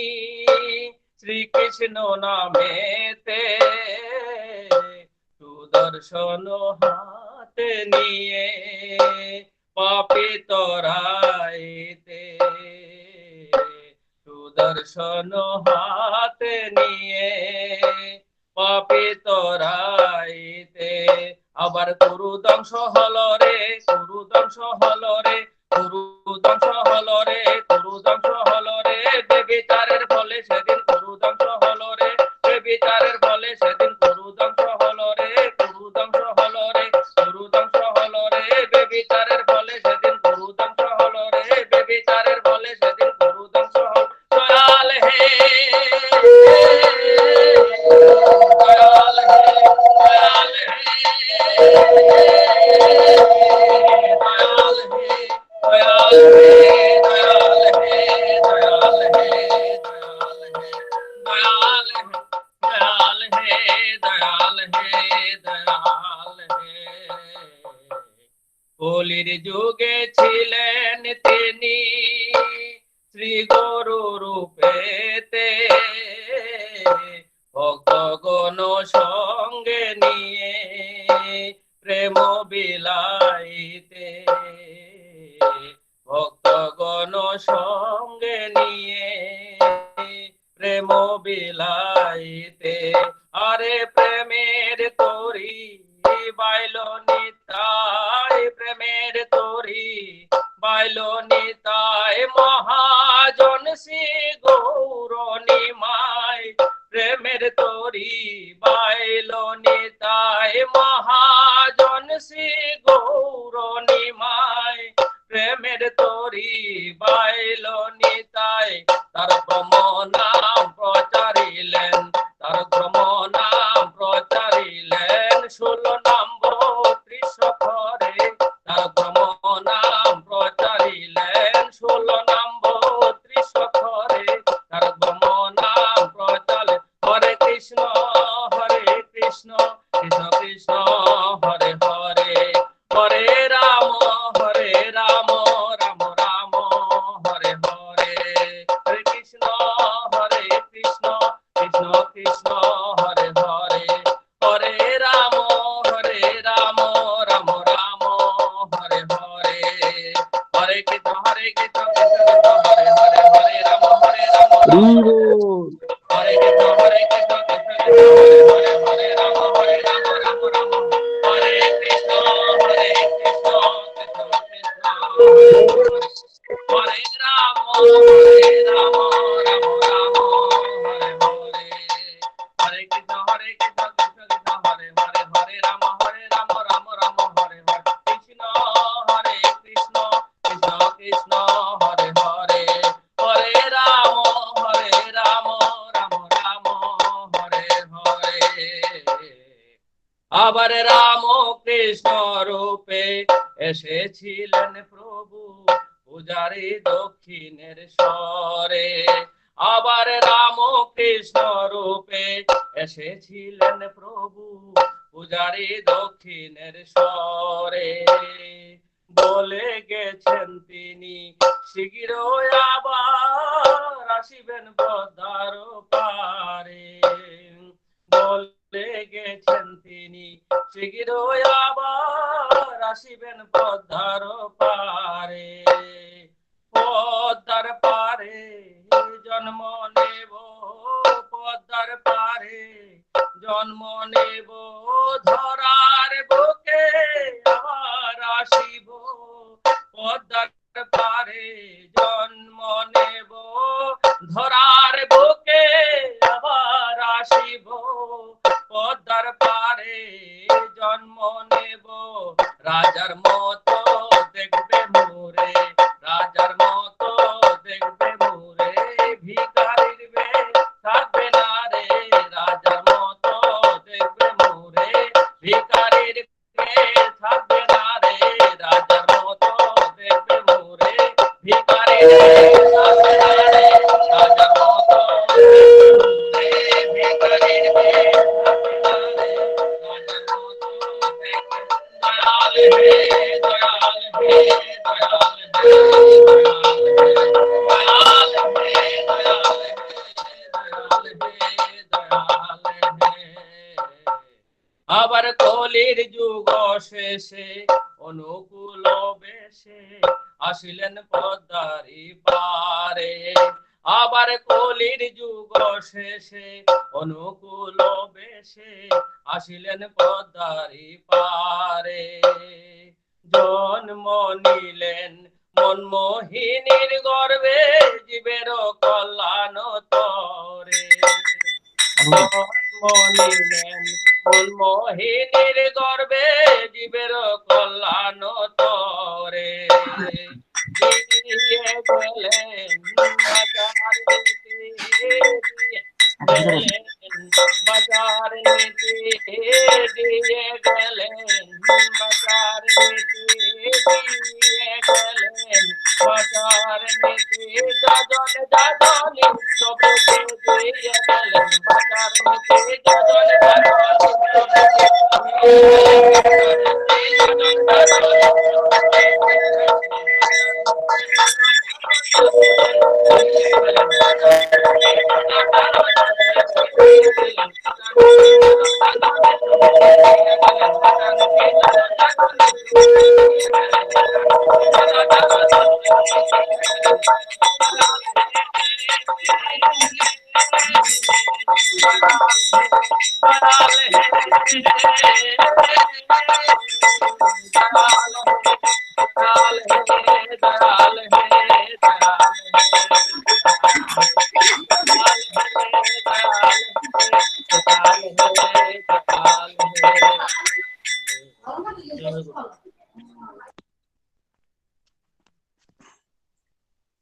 শ্রীকৃষ্ণ নামেতে, সুদর্শন হাতে নিয়ে পাপী তরাইতে, সুদর্শন হাতে নিয়ে পাপী তরাইতে, আবার কুরু ধ্বংস হলো রে, কুরু ধ্বংস হলো রে, কুরু ধ্বংস হলো রে, কুরু ধ্বংস হলো রে, বেবিচারের ফলে সেদিন কুরু ধ্বংস হলো রে, বেবিচারের ফলে সেদিন কুরু ধ্বংস হলো রে, কুরু ধ্বংস হলো রে, কুরু ধ্বংস হলো রে, বেবিচারের ফলে সেদিন কুরু ধ্বংস হলো রে, বেবিচারের ফলে সেদিন কুরু ধ্বংস হলো। দয়াল হে, দয়াল হে, দয়াল হে, দয়াল হে, দয়াল হে, দয়াল হে, দয়াল হে, দয়াল হে, দয়াল হে, দয়াল হে, দয়াল হে, দয়াল হে। কলির যুগে ছিলেন তিনি শ্রী গুরু রূপেতে, ভক্তগণ সঙ্গে নিয়ে প্রেম বিলাইতে, ভক্তগণ সঙ্গে নিয়ে প্রেম বিলাইতে, আরে প্রেমের তরি বাইল নিতাই, প্রেমের তরি বাইল নিতাই, মহাজন শ্রী গৌর নিমাই, প্রেমের তরি বাইল নিতাই, মহাজন শ্রী গৌর নিমাই, প্রেমের তরি বাইল নিতাই, তার ব্রহ্ম নাম প্রচারিলেন, তার ব্রহ্ম নাম প্রচারিলেন, 16 নম্বর ত্রিশরে, তার ব্রহ্ম নাম প্রচারিলেন, 16 নম্বর ত্রিশরে, তার ব্রহ্ম নাম প্রচারিলেন, হরে কৃষ্ণ কৃষ্ণ কৃষ্ণ হরে হরে, হরে রাম রাম রাম হরে হরে, হরে কৃষ্ণ কৃষ্ণ কৃষ্ণ হরে হরে, হরে রাম রাম রাম হরে হরে, হরে কৃষ্ণ কৃষ্ণ হরে হরে, হরে রাম রাম হরে কৃষ্ণ কৃষ্ণ কৃষ্ণ হরে হরে, হরে রাম রাম রাম হরে কৃষ্ণ কৃষ্ণ কৃষ্ণ হরে হরে, হরে রাম রাম রাম হরে হরে, হরে কৃষ্ণ কৃষ্ণ কৃষ্ণ হরে হরে, হরে রাম রাম রাম হরে হরে, কৃষ্ণ কৃষ্ণ কৃষ্ণ হরে হরে, হরে রাম রাম রাম হরে হরে। আবার রাম কৃষ্ণ রূপে এসেছিলেন প্রভু পূজারী দক্ষিণের স্বরে, আবার রাম কৃষ্ণ রূপে এসেছিলেন প্রভু পূজারী দক্ষিণের স্বরে, বলে গেছেন তিনি শীঘ্র আবার আসিবেন পদ্মার পারে, বলে গেছেন তিনি শীঘ্র আবার আসিবেন পদ্মার পারে, পদ্মার পারে জন্ম নেব, পদ্মার পারে জন্ম নেব, ধরার বুকে আবার আসিব, পদ্মার পারে জন্ম নেব, ধরার বুকে আবার আসিব, পদ্মার পারে জন্ম নেব, রাজার মতো দেখবে মোরে, রাজার মতো দেখবে মোরে, ভিখারির বে থাকবে না রে, রাজার মতো দেখবে মোরে, ভিখারির বে থাকবে না রে, রাজার মতো দেখবে মোরে, ভিখারির বে থাকবে না রে, রাজার মতো দেখবে মোরে, ভিখারির বে থাকবে না রে, রাজার মতো দেখবে, দয়াল হে দয়াল হে দয়াল হে দয়াল হে দয়াল হে। আবার কলির যুগ শেষে অনুকূল বেশে আসিলেন পদ্মারি পারে, আবার কলির যুগ শেষে অনুকূল বেশে আসিলেন পদ্মারি পারে, জন্ম নিলেন মনমোহিনীর গর্ভে জীবের কল্যাণ তরে, জন্ম নিলেন মনমোহিনীর গর্ভে জীবের কল্যাণ তরে, দিয়ে গেলেন বাজার নীতি, বাজার নীতি দিয়ে গেলেন, বাজার নীতি দিয়ে গেলেন, বাজার নীতি যজন যাজনি সবকে দিয়ে গেলেন, বাজার নীতি যজন যাজনি সবকে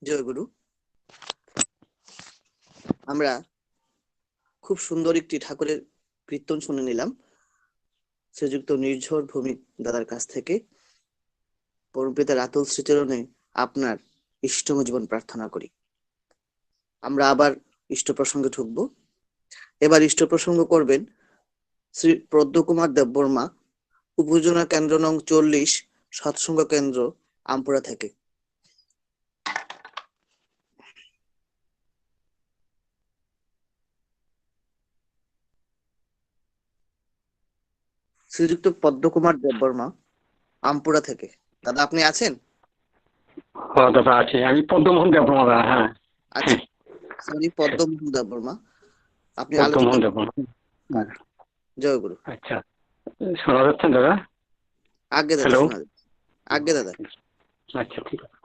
জয় গুরু। আমরা খুব সুন্দর একটি ঠাকুরের কীর্তন শুনে নিলাম শ্রীযুক্ত নির্ঝর ভৌমিক দাদার কাছ থেকে। পরমপিতার আতুল শ্রীচরণে আপনার ইষ্টম জীবন প্রার্থনা করি। আমরা আবার ইষ্ট প্রসঙ্গে ঢুকবো। এবার ইষ্ট প্রসঙ্গ করবেন শ্রী পদ্মকুমার দেববর্মা, উপজেলা কেন্দ্র নং 40, সৎসঙ্গ কেন্দ্র, আমপুরা থেকে। শ্রীযুক্ত পদ্মকুমার দেববর্মা, আমপুরা থেকে। দাদা আপনি আছেন? দাদা আছে, আমি পদ্মমোহন দেববর্মা। হ্যাঁ আচ্ছা, সরি, পদ্মমোহন দেববর্মা। আপনি পদ্মমোহন আলোচনা। দেববর্মা। জয় গুরু। আচ্ছা, শোনা যাচ্ছেন দাদা? আগে দাদা হ্যালো। শোনা যাচ্ছে। আগে দাদা। আচ্ছা, ঠিক আছে।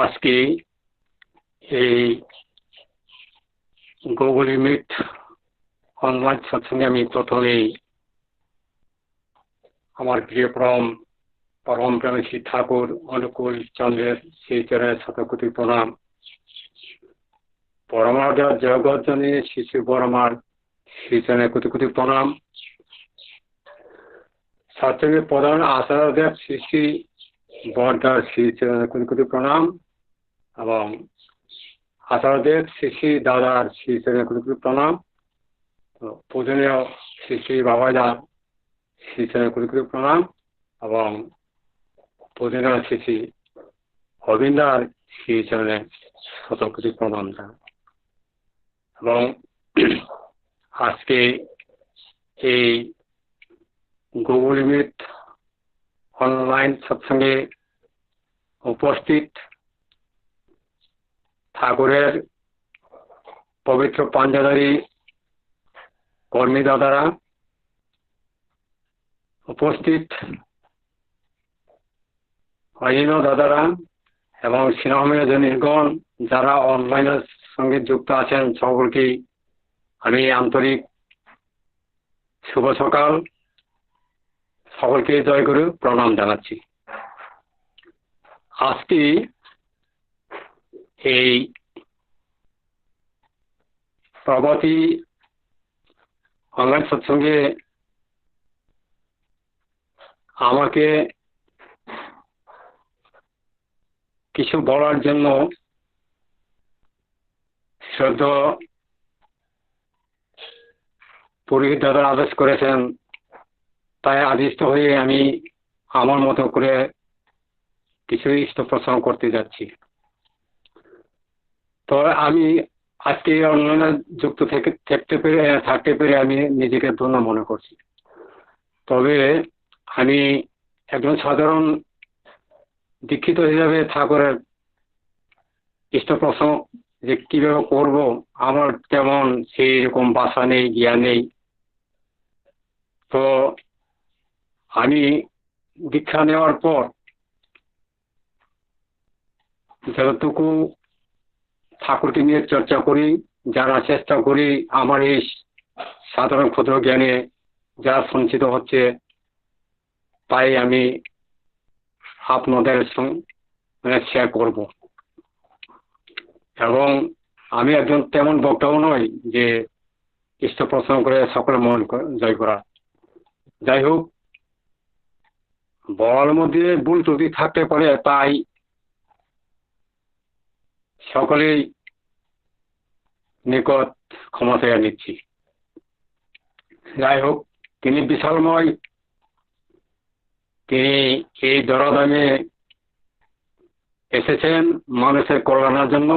আজকে এই গুগল মিট অনলাইন সৎসঙ্গে আমি প্রথমেই আমার প্রিয় পরম প্রেমী শ্রী ঠাকুর অনুকূল চন্দ্রের সেই চরণের শতকোটি প্রণাম। পরমার্ধ জগৎজনী শিশু বরমার সেই চরণের কোটি কোটি প্রণাম। সৎসঙ্গের প্রধান আচার্যদেব শ্রী শ্রী বরদার শ্রী চরণের কোটি কোটি প্রণাম এবং আচার্যদেব শ্রী শ্রী দাদার শ্রী চরণের কোটি কোটি প্রণাম। পূজনীয় শ্রী শ্রী বাবাজার শ্রী চরণের কোটি কোটি প্রণাম এবং পূজনীয় শ্রী শ্রী অবিন্দার শ্রী চরণের শতকোটি প্রণাম। এবং আজকে এই গুগল মিট অনলাইন সৎসঙ্গে উপস্থিত ঠাকুরের পবিত্র পাঞ্জাধারী কর্মী দাদারা, উপস্থিত অজিন দাদারা এবং স্নেহময় জনীগণ যারা অনলাইনের সঙ্গে যুক্ত আছেন, সকলকেই আমি আন্তরিক শুভ সকাল, সকলকে জয় গুরু প্রণাম জানাচ্ছি। আজকে এই প্রগতি অনলাইন সৎসঙ্গে আমাকে কিছু বলার জন্য শ্রদ্ধা পুরোহিত দাদা আদেশ করেছেন, তাই আদিষ্ট হয়ে আমি আমার মতো করে কিছু ইষ্ট প্রসঙ্গ করতে যাচ্ছি। তো আমি আজকে অনলাইনে যুক্ত থাকতে পেরে আমি নিজেকে ধন্য মনে করছি। তবে আমি একজন সাধারণ দীক্ষিত হিসাবে ঠাকুরের ইষ্ট প্রসঙ্গ যে কিভাবে করব, আমার তেমন সেই রকম ভাষা নেই, জ্ঞান নেই। তো আমি দীক্ষা নেওয়ার পর যতটুকু ঠাকুরকে নিয়ে চর্চা করি, জানার চেষ্টা করি, আমার এই সাধারণ ক্ষুদ্র জ্ঞানে যা সঞ্চিত হচ্ছে তাই আমি আপনাদের সঙ্গে শেয়ার করব। এবং আমি একজন তেমন বক্তাও নই যে ইষ্ট প্রশ্ন করে সকলের মন জয় করা। যাই হোক, বলার মধ্যে ভুল ত্রুটি থাকতে পারে, তাই সকলেই নিকট ক্ষমা চেয়ে নিচ্ছি। যাই হোক, তিনি বিশালময় তিনি এই ধরাধামে এসেছেন মানুষের কল্যাণের জন্য।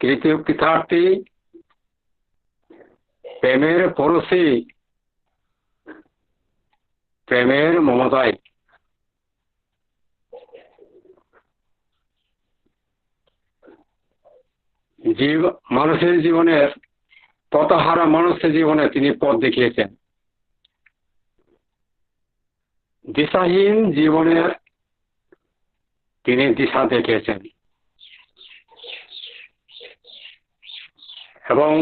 কৃতার্থী, প্রেমের পরশী, প্রেমের মমতায় মানুষের জীবনের পথহারা মানুষের জীবনে তিনি পথ দেখিয়েছেন। দিশাহীন জীবনের তিনি দিশা দেখিয়েছেন এবং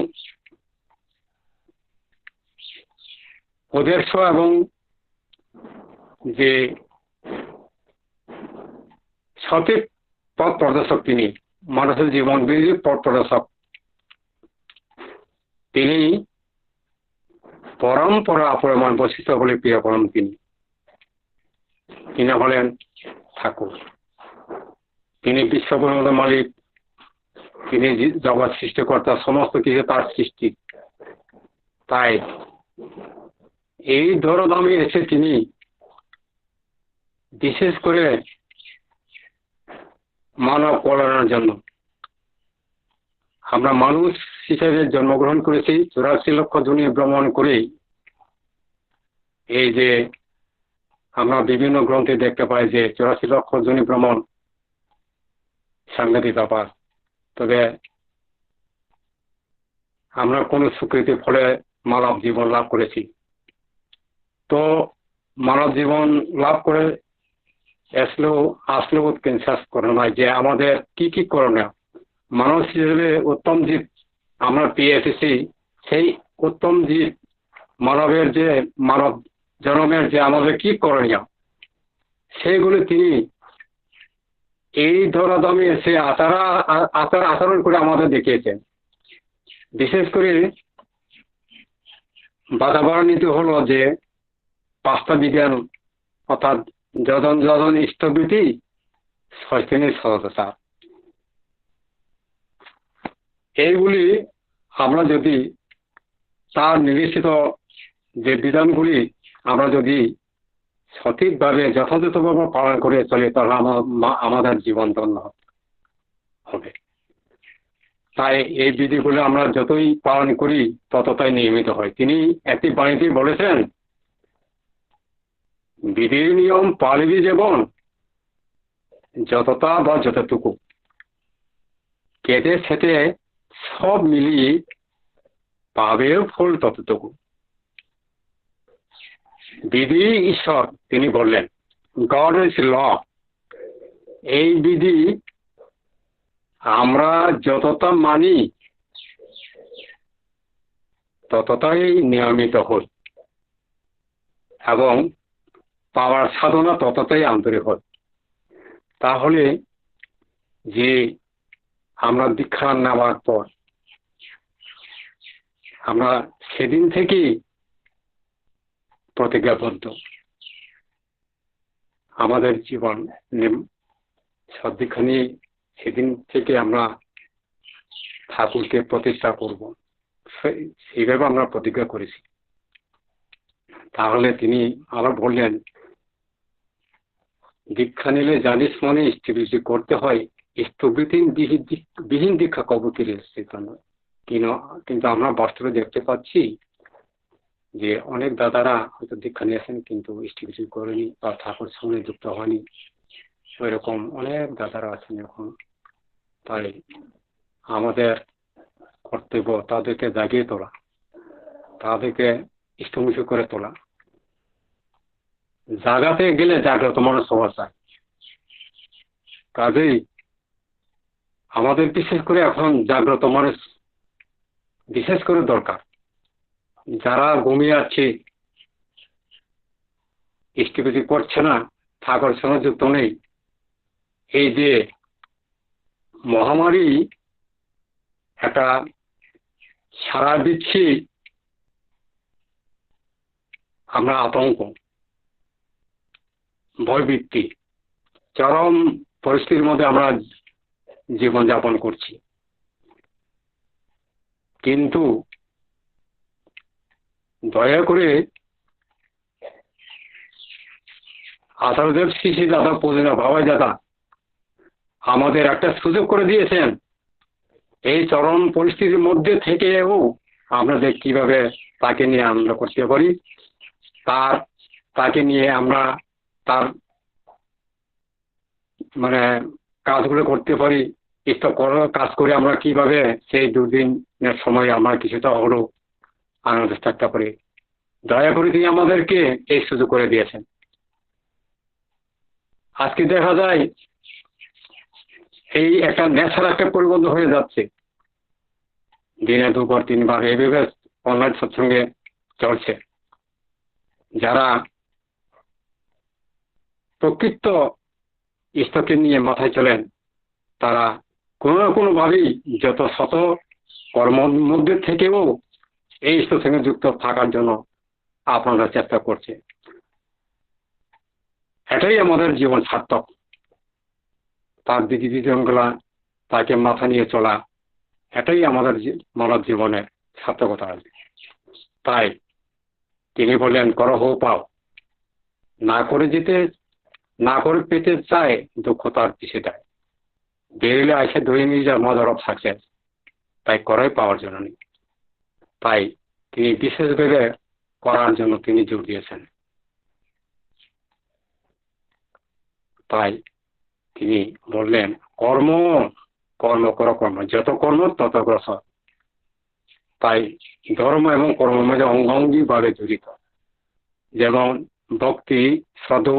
উদ্দেশ্য এবং যে সঠিক পথ প্রদর্শক তিনি, মানুষের জীবন বিরোধী পথ প্রদর্শক তিনি, পরম্পরা অপরিমাণ বৈশিষ্ট্য বলে প্রিয় পরম তিনি হলেন ঠাকুর। তিনি বিশ্বব্রহ্মাণ্ডের মালিক, তিনি জগৎ সৃষ্টিকর্তা, সমস্ত কিছু তার সৃষ্টি। তাই এই ধরাধামে এসে তিনি বিশেষ করে মানব কল্যাণের জন্য, আমরা মানুষ হিসেবে জন্মগ্রহণ করেছি, 84 লক্ষ জনি ভ্রমণ করে এই যে আমরা বিভিন্ন গ্রন্থে দেখতে পাই যে 84 লক্ষ জনি ভ্রমণ সাংঘাতিক ব্যাপার। তবে আমরা কোন স্বীকৃতির ফলে মানব জীবন লাভ করেছি। তো মানব জীবন লাভ করে আসলেও শেষ করে নয় যে আমাদের কি কি করণীয়। মানুষ হিসেবে উত্তম জীব আমরা পেয়ে এসেছি, সেই উত্তম জীব মানবের যে মানব জন্মের যে আমাদের কি করণীয় সেইগুলি তিনি এই ধরাধামে এসে আচরণ করে আমাদের দেখিয়েছেন। বিশেষ করে বাধাবারণিত হলো যে 5টা বিধান, অর্থাৎ যজন যজন ইষ্টভীতি শয়তানের সহজতা, এইগুলি আমরা যদি তার নির্দেশিত যে বিধানগুলি আমরা যদি সঠিকভাবে যথাযথভাবে পালন করে চলি তাহলে আমাদের জীবন ধন্য হবে। তাই এই বিধিগুলো আমরা যতই পালন করি ততটাই নিয়মিত হয়। তিনি একটি বাণীতে বলেছেন, বিধির নিয়ম পালিবি যেমন যতটা বা যতটুকু, কেটে সেটে সব মিলিয়ে পাবে ফল ততটুকু। বিধি ঈশ্বর, তিনি বললেন গড ইজ ল। এই বিধি আমরা যতটা মানি ততটাই নিয়মিত হই এবং পাওয়ার সাধনা ততটাই আন্তরিক হয়। তাহলে যে আমরা দীক্ষা নেওয়ার পর আমরা সেদিন থেকেই প্রতিজ্ঞাবদ্ধ, আমাদের জীবন সদ্দীক্ষা নিয়ে সেদিন থেকে আমরা ঠাকুরকে প্রতিষ্ঠা করব, সেইভাবে আমরা প্রতিজ্ঞা করেছি। তাহলে তিনি আবার বললেন, দীক্ষা নিলে জানিস মনে স্থিতি করতে হয়, স্থবিরবিহীন দীক্ষা কবুতির স্থিত নয়। কিন্তু আমরা বাস্তবে দেখতে পাচ্ছি যে অনেক দাদারা হয়তো দীক্ষা নিয়েছেন কিন্তু স্থিতি করেনি বা ঠাকুর সঙ্গে যুক্ত হয়নি, ওইরকম অনেক দাদারা আছেন এখন। তাই আমাদের কর্তব্য তাদেরকে জাগিয়ে তোলা, তাদেরকে ইষ্টমুখী করে তোলা। জাগাতে গেলে জাগ্রত মানুষ হওয়া চাই। কাজেই আমাদের বিশেষ করে এখন জাগ্রত মানুষ বিশেষ করে দরকার। যারা ঘুমিয়ে আছে, ইষ্টভীতি করছে না, ঠাকুর সঙ্গে যুক্ত নেই, এই যে মহামারী একটা সারা দিচ্ছি, আমরা আতঙ্ক, ভয়ভীতি, চরম পরিস্থিতির মধ্যে আমরা জীবনযাপন করছি। কিন্তু দয়া করে আচার্যদেব শ্রী দাদা পূজনীয় বাবাই দাদা আমাদের একটা সুযোগ করে দিয়েছেন। এই চরম পরিস্থিতির মধ্যে থেকেও আপনাদের কিভাবে তাকে নিয়ে আনন্দ করতে পারি, তাকে নিয়ে আমরা তার মানে কাজগুলো করতে পারি, কাজ করে আমরা কিভাবে সেই দুদিনের সময় আমরা কিছুটা হলেও আনন্দ থাকতে পারি। দয়া করে তিনি আমাদেরকে এই সুযোগ করে দিয়েছেন। আজকে দেখা যায় এই একটা নেশার একটা পরিবর্তন হয়ে যাচ্ছে, দিনে 2বার 3বার এইভাবে অনলাইন সৎসঙ্গে চলছে। যারা প্রকৃত ঈশ্বরকে নিয়ে মাথায় চলেন তারা কোনো না কোনো ভাবেই যত শত কর্মের মধ্যে থেকেও এই ঈশ্বর সঙ্গে যুক্ত থাকার জন্য আপনারা চেষ্টা করছে। এটাই আমাদের জীবন সার্থক। তার বিধিবিধানগুলা তাকে মাথা নিয়ে চলা, এটাই আমাদের মানব জীবনের সার্থকতা আসবে। তাই তিনি বললেন, করো হো পাও, না করে পেতে চায়, দুঃখ তার পিছিয়ে দেয়, বেরিয়ে আসে ধরে নিয়ে যার মাদার অফ সাকসেস। তাই করাই পাওয়ার জন্য নেই। তাই তিনি বিশেষভাবে করার জন্য তিনি জোর দিয়েছেন। তাই তিনি বললেন, কর্ম করো, যত কর্ম তত গ্রস। তাই ধর্ম এবং কর্মের মধ্যে অঙ্গাঙ্গি ভাবে জড়িত। যেমন ভক্তি, শ্রদ্ধা,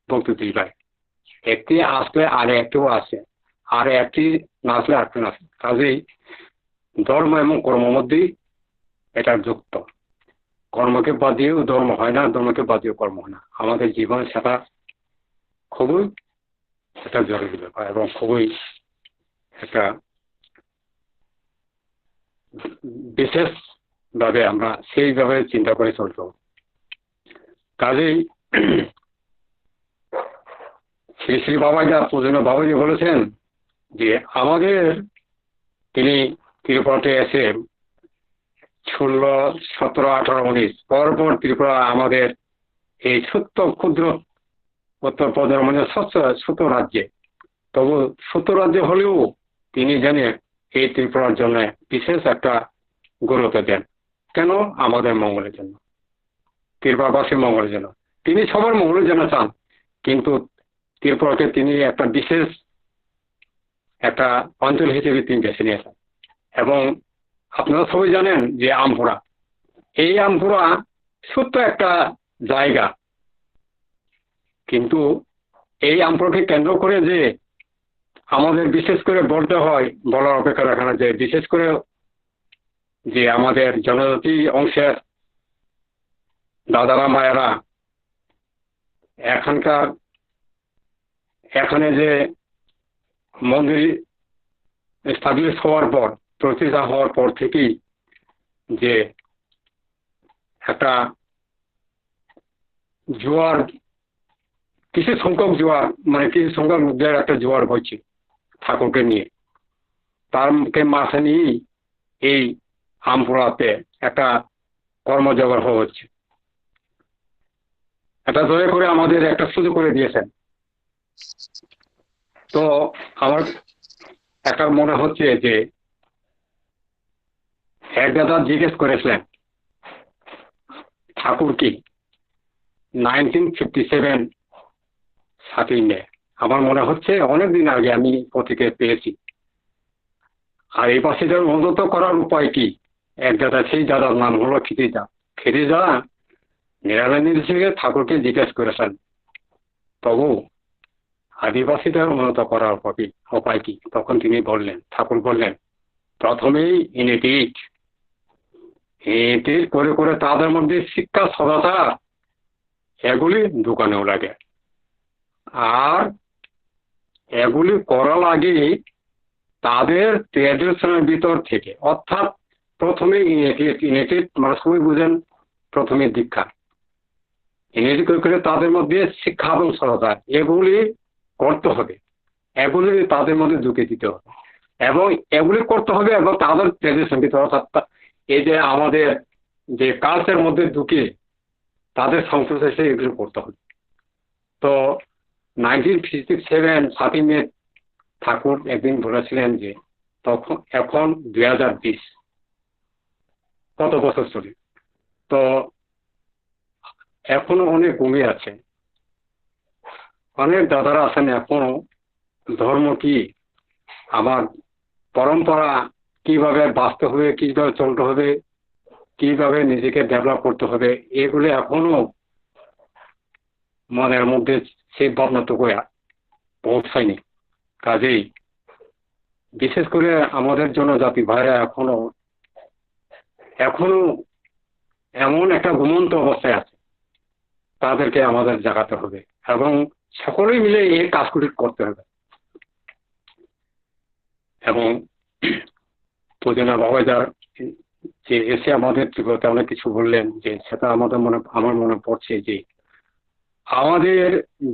ভক্তি 2 ভাই, একটি আসলে আর একটিও আসে, আর একটি না আসলে আরেকটি না আসে। কাজেই ধর্ম এবং কর্মের মধ্যেই এটা যুক্ত। কর্মকে বাদ দিয়েও ধর্ম হয় না, ধর্মকে বাদ দিয়েও কর্ম হয় না। আমাদের জীবনে সেটা খুবই একটা জরুরি ব্যাপার এবং খুবই একটা বিশেষ ভাবে আমরা সেইভাবে চিন্তা করে চলতে হবে। কাজেই শ্রী শ্রী বাবাজী পূজনীয় বাবাজী বলেছেন যে আমাদের তিনি ত্রিপুরাতে এসে 16, 17, 18, 19 পরপর ত্রিপুরা আমাদের এই ছোট্ট ক্ষুদ্র উত্তরপ্রদেশের মধ্যে ছোট রাজ্যে, তবু ছোট রাজ্য হলেও তিনি জানেন এই ত্রিপুরার জন্য বিশেষ একটা গুরুত্ব দেন। কেন? আমাদের মঙ্গলের জন্য, ত্রিপুরাবাসীর মঙ্গলের জন্য। তিনি সবার মঙ্গলের জন্য চান, কিন্তু ত্রিপুরাকে তিনি একটা বিশেষ একটা অঞ্চল হিসেবে তিনি বেছে নিয়েছেন। এবং আপনারা সবাই জানেন যে আমপুরা, এই আমপুরা ছোট্ট একটা জায়গা, কিন্তু এই আমপুরাকে কেন্দ্র করে যে আমাদের বিশেষ করে বলতে হয়, বলার অপেক্ষা রাখে না, যে বিশেষ করে যে আমাদের জনজাতি অংশের দাদারা মায়েরা এখানে যে মন্দির এস্টাবলিশ হওয়ার পর, প্রতিষ্ঠা হওয়ার পর থেকেই যে একটা জোয়ার, কিছু সংখ্যক জোয়ার, মানে কিছু সংখ্যক লোকদের একটা জোয়ার হয়েছে ঠাকুরকে নিয়ে, তারকে মাথা নিয়েই এই আমপুরাতে একটা কর্মজগৎ হচ্ছে। এটা দয়া করে আমাদের একটা সুযোগ করে দিয়েছেন। তো আমার একটা মনে হচ্ছে যে এক দাদা জিজ্ঞেস করেছিলেন ঠাকুর কি 1957 7ই মে, আমার মনে হচ্ছে অনেকদিন আগে আমি পত্রিকে পেয়েছি। আর এই পাশে উন্নত করার উপায় কি? এক দাদা, সেই দাদার নাম হলো খিদিজা নিরানন্দ ঠাকুরকে জিজ্ঞেস করেছেন, তবু আদিবাসীদের উন্নত করার উপায় কি? তখন তিনি বললেন, ঠাকুর বললেন, প্রথমেই ইউনিটিড করে করে তাদের মধ্যে শিক্ষা, সদাচার এগুলি দোকানেও লাগে। আর এগুলি করা লাগে তাদের ট্রেডিশনের ভিতর থেকে, অর্থাৎ প্রথমে ইউনিটেড মানে সবাই বুঝেন, প্রথমে দীক্ষা, ইউনিটি করে তাদের মধ্যে শিক্ষা এবং সদাচার এগুলি করতে হবে, এগুলি তাদের মধ্যে ঢুকে দিতে হবে এবং এগুলি করতে হবে এবং তাদের ট্রেডিশন ভিতর, অর্থাৎ এই যে আমাদের যে কালচারের মধ্যে ঢুকে তাদের সংস্কৃতি এগুলো করতে হবে। তো 1957 7ই মে ঠাকুর একদিন বলেছিলেন যে তখন এখন 2020, কত বছর চলে, তো এখনো অনেক কমে আছে। অনেক দাদারা আছেন এখনো ধর্ম কি, আমার পরম্পরা কিভাবে বাঁচতে হবে, কিভাবে চলতে হবে, কিভাবে নিজেকে ডেভেলপ করতে হবে, এগুলো এখনো মনের মধ্যে সেই ভাবনাটুকু পৌঁছায়নি। কাজেই বিশেষ করে আমাদের জনজাতি ভাইরা এখনো এমন একটা ঘুমন্ত অবস্থায় আছে, তাদেরকে আমাদের জাগাতে হবে এবং সকলেই মিলে এই কাজগুলি করতে হবে। এবং পুদিনা বাবাজার যে এসে আমাদের জীবনে অনেক কিছু বললেন, যে সেটা আমার মনে পড়ছে যে আমাদের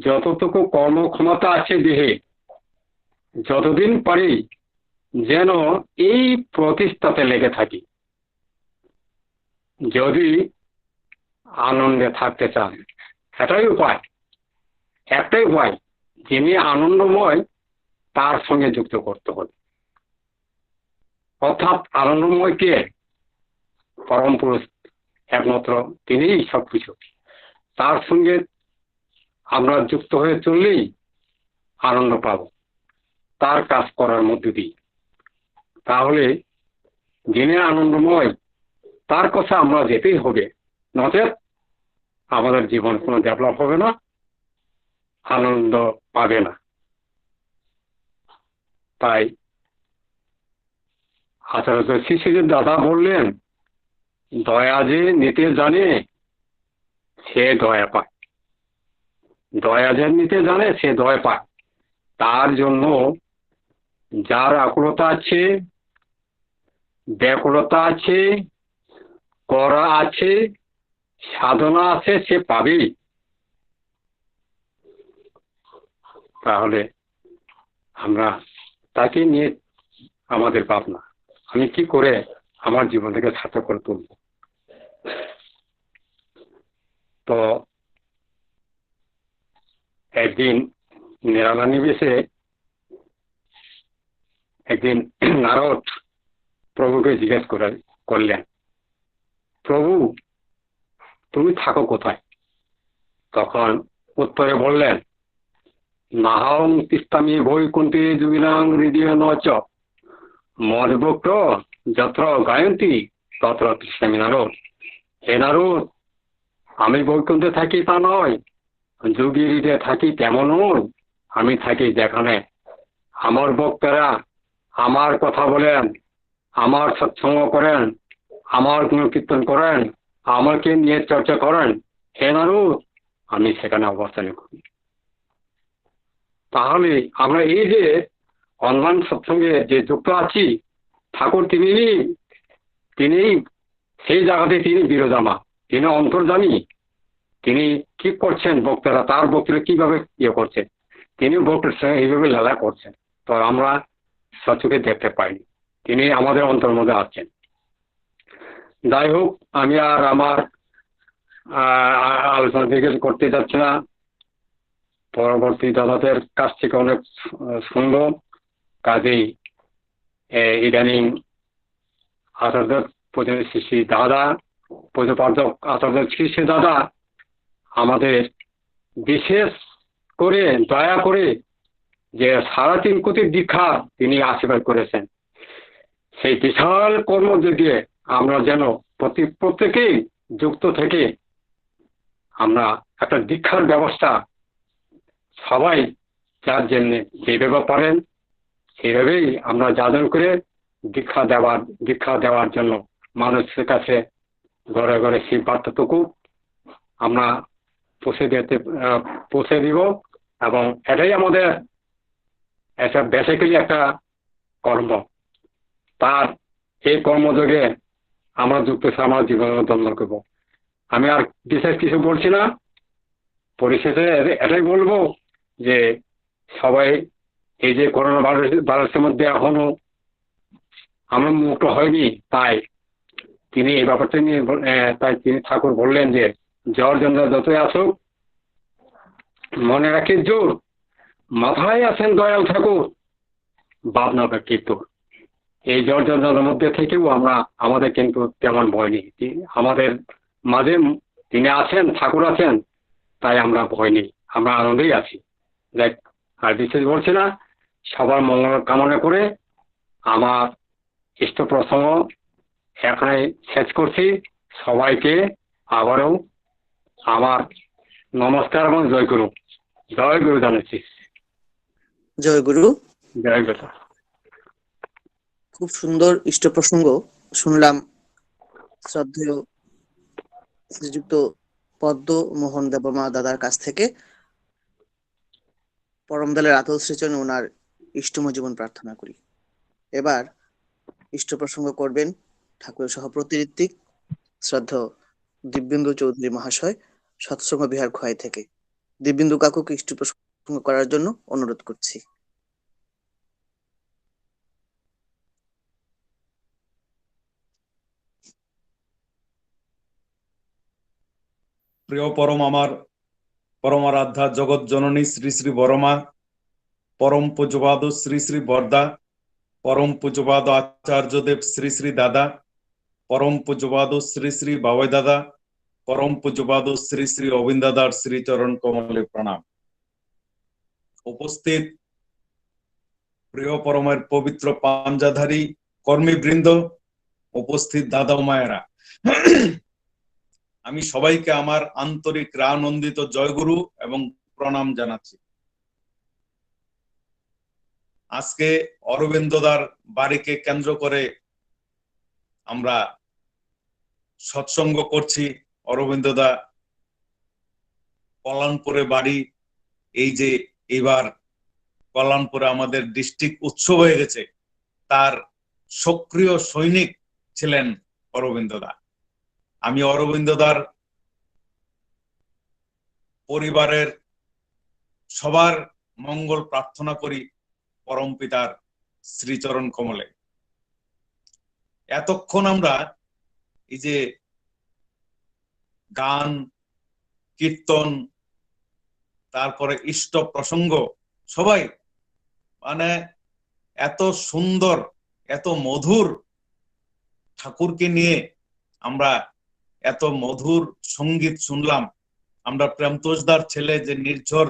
যতটুকু কর্মক্ষমতা আছে দেহে, যতদিন পারি যেন এই প্রতিষ্ঠাতে লেগে থাকি। যদি আনন্দে থাকতে চান, একটাই উপায়, যিনি আনন্দময় তার সঙ্গে যুক্ত করতে হবে। অর্থাৎ আনন্দময় কে? পরম পুরুষ একমাত্র, তিনিই সবকিছু। তার সঙ্গে আমরা যুক্ত হয়ে চললেই আনন্দ পাব তার কাজ করার মধ্যে দিয়ে। তাহলে যিনি আনন্দময় তার কথা আমরা যেতেই হবে, নচেত আমাদের জীবন কোনো ডেভেলপ হবে না, আনন্দ পাবে না। তাই আচার্য শিশিরের দাদা বললেন, দয়া যে নিতে জানে সে দয়া পায়, দয়া যে নিতে জানে সে দয়া পায়। তার জন্য যার আকুলতা আছে, ব্যাকুলতা আছে, করা আছে, সাধনা আছে, সে পাবেই। তাহলে আমরা তাকে নিয়ে আমাদের ভাবনা, আমি কি করে আমার জীবনটাকে সার্থক করে তুলব। তো একদিন নিরালা নিবেশে একদিন নারদ প্রভুকে জিজ্ঞেস করলেন, প্রভু তুমি থাকো কোথায়? তখন উত্তরে বললেন, নাহং তিষ্ঠামি বৈকুণ্ঠে যুগিনাং হৃদয় নচ মদভক্ত যত্র গায়ন্তী তত্র তিষ্ঠামি নারদ। হে নারদ, আমি বৈকুণ্ঠে থাকি তা নয়, যোগীর হৃদয়ে থাকি তেমন নয়। আমি থাকি যেখানে আমার ভক্তরা আমার কথা বলেন, আমার সৎসঙ্গ করেন, আমার গুণকীর্তন করেন, আমাকে নিয়ে চর্চা করেন, হে নারদ, আমি সেখানে অবস্থান করি। তাহলে আমরা এই যে অনলাইন সৎসঙ্গে যে যুক্ত আছি, ঠাকুর তিনি সেই জায়গাতে তিনি বিরাজমান, তিনি অন্তর্যামী। তিনি কি করছেন, ভক্তরা তার ভক্তরা কিভাবে করছে, তিনি ভক্তের সঙ্গে এইভাবে লীলা করছেন। তো আমরা সচক্ষে দেখতে পাইনি, তিনি আমাদের অন্তর মধ্যে আছেন। যাই হোক, আমি আর আমার আলোচনা জিজ্ঞেস করতে যাচ্ছি না, পরবর্তী দাদাদের কাছ থেকে অনেক শুনবো। কাজেই ইদানিং আচার্য শ্রী দাদা, পূজপার্থক আচার্য শ্রী দাদা আমাদের বিশেষ করে দয়া করে যে 3.5 কোটি দীক্ষা তিনি আশীর্বাদ করেছেন, সেই বিশাল কর্মযোগে আমরা যেন প্রত্যেকেই যুক্ত থেকে আমরা একটা দীক্ষার ব্যবস্থা সবাই যার জন্য যেভাবে পারেন সেইভাবেই আমরা যাজন করে দীক্ষা দেওয়ার জন্য মানুষের কাছে ঘরে ঘরে সেই বার্তাটুকু আমরা পৌঁছে দিব। এবং এটাই আমাদের একটা বেসিক্যালি একটা কর্ম। তার এই কর্মযোগে আমরা যুক্ত আমার জীবন ধন্য করব। আমি আর বিশেষ কিছু বলছি না, পরিশেষে এটাই বলবো যে সবাই এই যে করোনা ভাইরাসের মধ্যে এখনো আমরা মুক্ত হয়নি, তাই তিনি এই ব্যাপারটা নিয়ে তিনি ঠাকুর বললেন যে জ্বর যন্ত্রণা যতই আসুক মনে রাখি জোর, মাথায় আছেন দয়াল ঠাকুর, ভাবনাটা কি তোর। এই জর্জনের মধ্যে থেকেও আমাদের কিন্তু তেমন ভয় নেই। আমাদের মাঝে তিনি আছেন, ঠাকুর আছেন, তাই আমরা ভয় নেই, আমরা আনন্দেই আছি। দেখ, আর বিশেষ বলছি না, সবার মঙ্গল কামনা করে আমার ইষ্ট প্রসঙ্গ এখানে শেষ করছি। সবাইকে আবারও আমার নমস্কার এবং জয় গুরু, জয় গুরু জানাচ্ছি। জয় গুরু। জয় গুরু। খুব সুন্দর ইষ্ট প্রসঙ্গ শুনলাম শ্রদ্ধেয় শ্রীযুক্ত পদ্মমোহন দেবমা দাদার কাছ থেকে। পরমদয়ালের আতুল শ্রীচরণে ওনার ইষ্টম জীবন প্রার্থনা করি। এবার ইষ্ট প্রসঙ্গ করবেন ঠাকুরের সহপ্রতি ঋত্বিক শ্রদ্ধেয় দিব্যেন্দু চৌধুরী মহাশয়, সৎসঙ্গ বিহার খোয়াই থেকে। দিব্যেন্দু কাকুকে ইষ্ট প্রসঙ্গ করার জন্য অনুরোধ করছি। প্রিয় পরম আমার পরমারাধ্যা জগৎ জননী শ্রী শ্রী বরমা, পরম পূজ্যপাদ শ্রী শ্রী বরদা, পরম পূজ্যপাদ আচার্যদেব শ্রী শ্রী দাদা, পরম পূজ্যপাদ শ্রী শ্রী বাবাই দাদা, পরম পূজ্যপাদ শ্রী শ্রী অবিন্দ দাদার শ্রীচরণ কমলে প্রণাম। উপস্থিত প্রিয় পরমের পবিত্র পাঞ্জাধারী কর্মীবৃন্দ, উপস্থিত দাদা ও মায়েরা, আমি সবাইকে আমার আন্তরিক রানন্দিত জয়গুরু এবং প্রণাম জানাচ্ছি। আজকে অরবিন্দদার বাড়িকে কেন্দ্র করে আমরা সৎসঙ্গ করছি। অরবিন্দদা কল্যাণপুরে বাড়ি, এই যে এবার কল্যাণপুরে আমাদের ডিস্ট্রিক্ট উৎসব হয়ে গেছে, তার সক্রিয় সৈনিক ছিলেন অরবিন্দদা। আমি অরবিন্দদার পরিবারের সবার মঙ্গল প্রার্থনা করি পরম পিতার শ্রীচরণ কমলে। এতক্ষণ আমরা এই যে গান, কীর্তন, তারপরে ইষ্ট প্রসঙ্গ, সবাই মানে এত সুন্দর, এত মধুর ঠাকুরকে নিয়ে আমরা এত মধুর সঙ্গীত শুনলাম। আমরা প্রেমতোষদার ছেলে যে নির্ঝর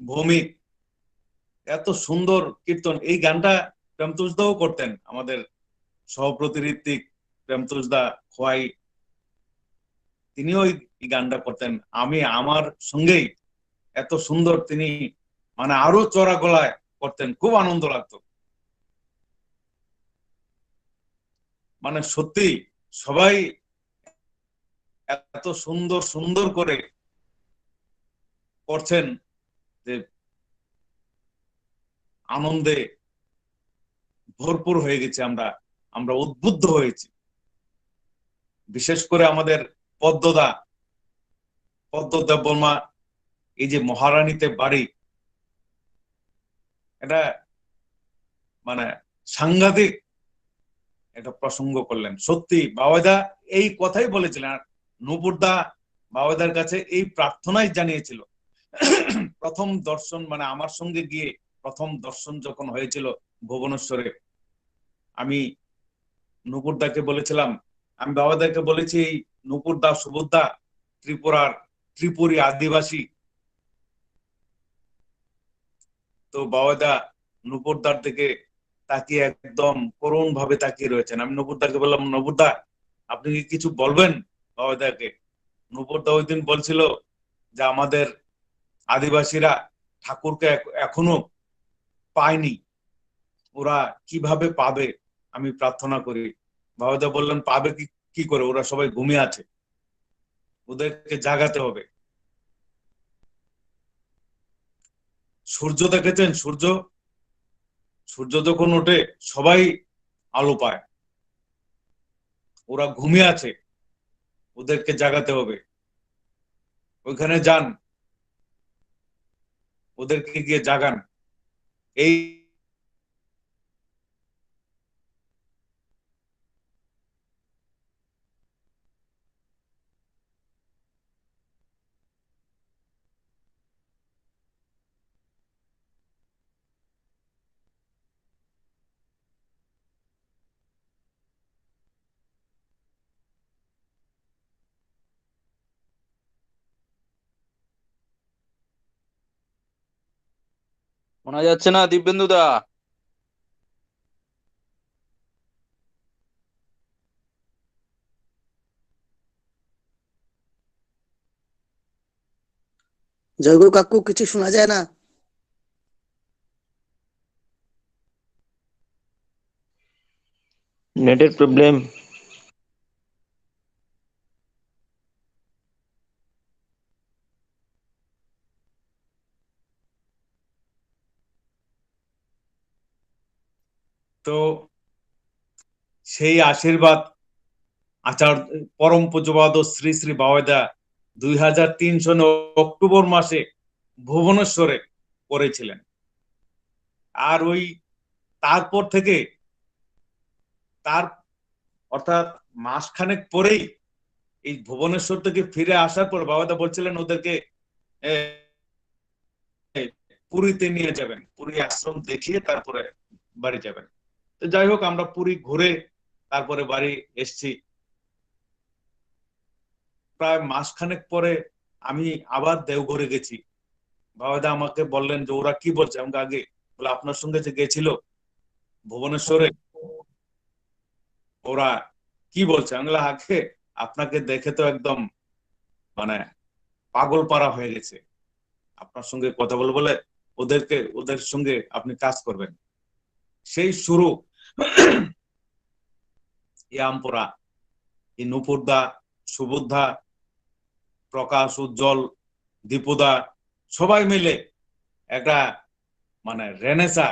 ভৌমিক, এত সুন্দর কীর্তন, এই গানটা প্রেমতোষদাও করতেন, আমাদের সহপ্রতি ঋত্বিক প্রেমতোষদা খোয়াই, তিনিও এই গানটা করতেন। আমি আমার সঙ্গেই এত সুন্দর তিনি মানে আরো চড়া গলায় করতেন, খুব আনন্দ লাগতো। মানে সত্যি সবাই এত সুন্দর সুন্দর করে করছেন যে আনন্দে ভরপুর হয়ে গেছে, আমরা উদ্বুদ্ধ হয়েছি। বিশেষ করে আমাদের পদ্মদেব বর্মা, এই যে মহারানীতে বাড়ি, এটা মানে সাংঘাতিক একটা প্রসঙ্গ করলেন। সত্যি বাবাদা এই কথাই বলেছিলেন, আর নূপুরদা বাবাদার কাছে এই প্রার্থনাই জানিয়েছিল। প্রথম দর্শন মানে আমার সঙ্গে গিয়ে প্রথম দর্শন যখন হয়েছিল ভুবনেশ্বরে, আমি নূপুরদাকে বলেছিলাম, আমি বাবাদাকে বলেছি, এই নূপুরদা সুবোধদা ত্রিপুরী আদিবাসী। তো বাবাদা নূপুরদার থেকে তাকিয়ে একদম করুণ ভাবে তাকিয়ে রয়েছেন। আমি নূপুরদাকে বললাম, নূপুরদা আপনি কি কিছু বলবেন বাবাদাকে? নূপুরদা ওই দিন বলছিল যে আমাদের আদিবাসীরা ঠাকুরকে এখনো পায়নি, ওরা কিভাবে পাবে, আমি প্রার্থনা করি। বাবাদা বললেন, পাবে কি করে, ওরা সবাই ঘুমিয়ে আছে, ওদেরকে জাগাতে হবে। সূর্য দেখেছেন, সূর্য যখন ওঠে সবাই আলো পায়, ওরা ঘুমিয়ে আছে, ওদেরকে জাগাতে হবে। ওইখানে যান, ওদেরকে গিয়ে জাগান। এই শোনা যাচ্ছে না দিব্যেন্দু দা? জয়গুরু কাকু, কিছু শোনা যায় না। নেটের প্রবলেম। তো সেই আশীর্বাদ পরম পূজ্যপাদ শ্রী শ্রী বাবাদা 2003 সনে অক্টোবর মাসে ভুবনেশ্বরে করেছিলেন। আর ওই তারপর থেকে তার অর্থাৎ মাসখানেক পরেই এই ভুবনেশ্বর থেকে ফিরে আসার পর বাবাদা বলছিলেন ওদেরকে পুরীতে নিয়ে যাবেন, পুরী আশ্রম দেখিয়ে তারপরে বাড়ি যাবেন। তো যাই হোক, আমরা পুরী ঘুরে তারপরে বাড়ি এসছি। প্রায় মাসখানেক পরে আমি আবার দেওঘরে গেছি। বাবাদা আমাকে বললেন যে ওরা কি বলছে। আমাকে আগে বলে আপনার সঙ্গে যে গেছিল ভুবনেশ্বরে ওরা কি বলছে। আমি বললাম আগে আপনাকে দেখে তো একদম মানে পাগল পাড়া হয়ে গেছে, আপনার সঙ্গে কথা বলে বলে ওদের সঙ্গে আপনি কাজ করবেন। সেই শুরু আমপুরা, এই নুপুরদা, সুবোধা, প্রকাশ, উজ্জ্বল, দীপুদা সবাই মিলে একটা মানে রেনেসা,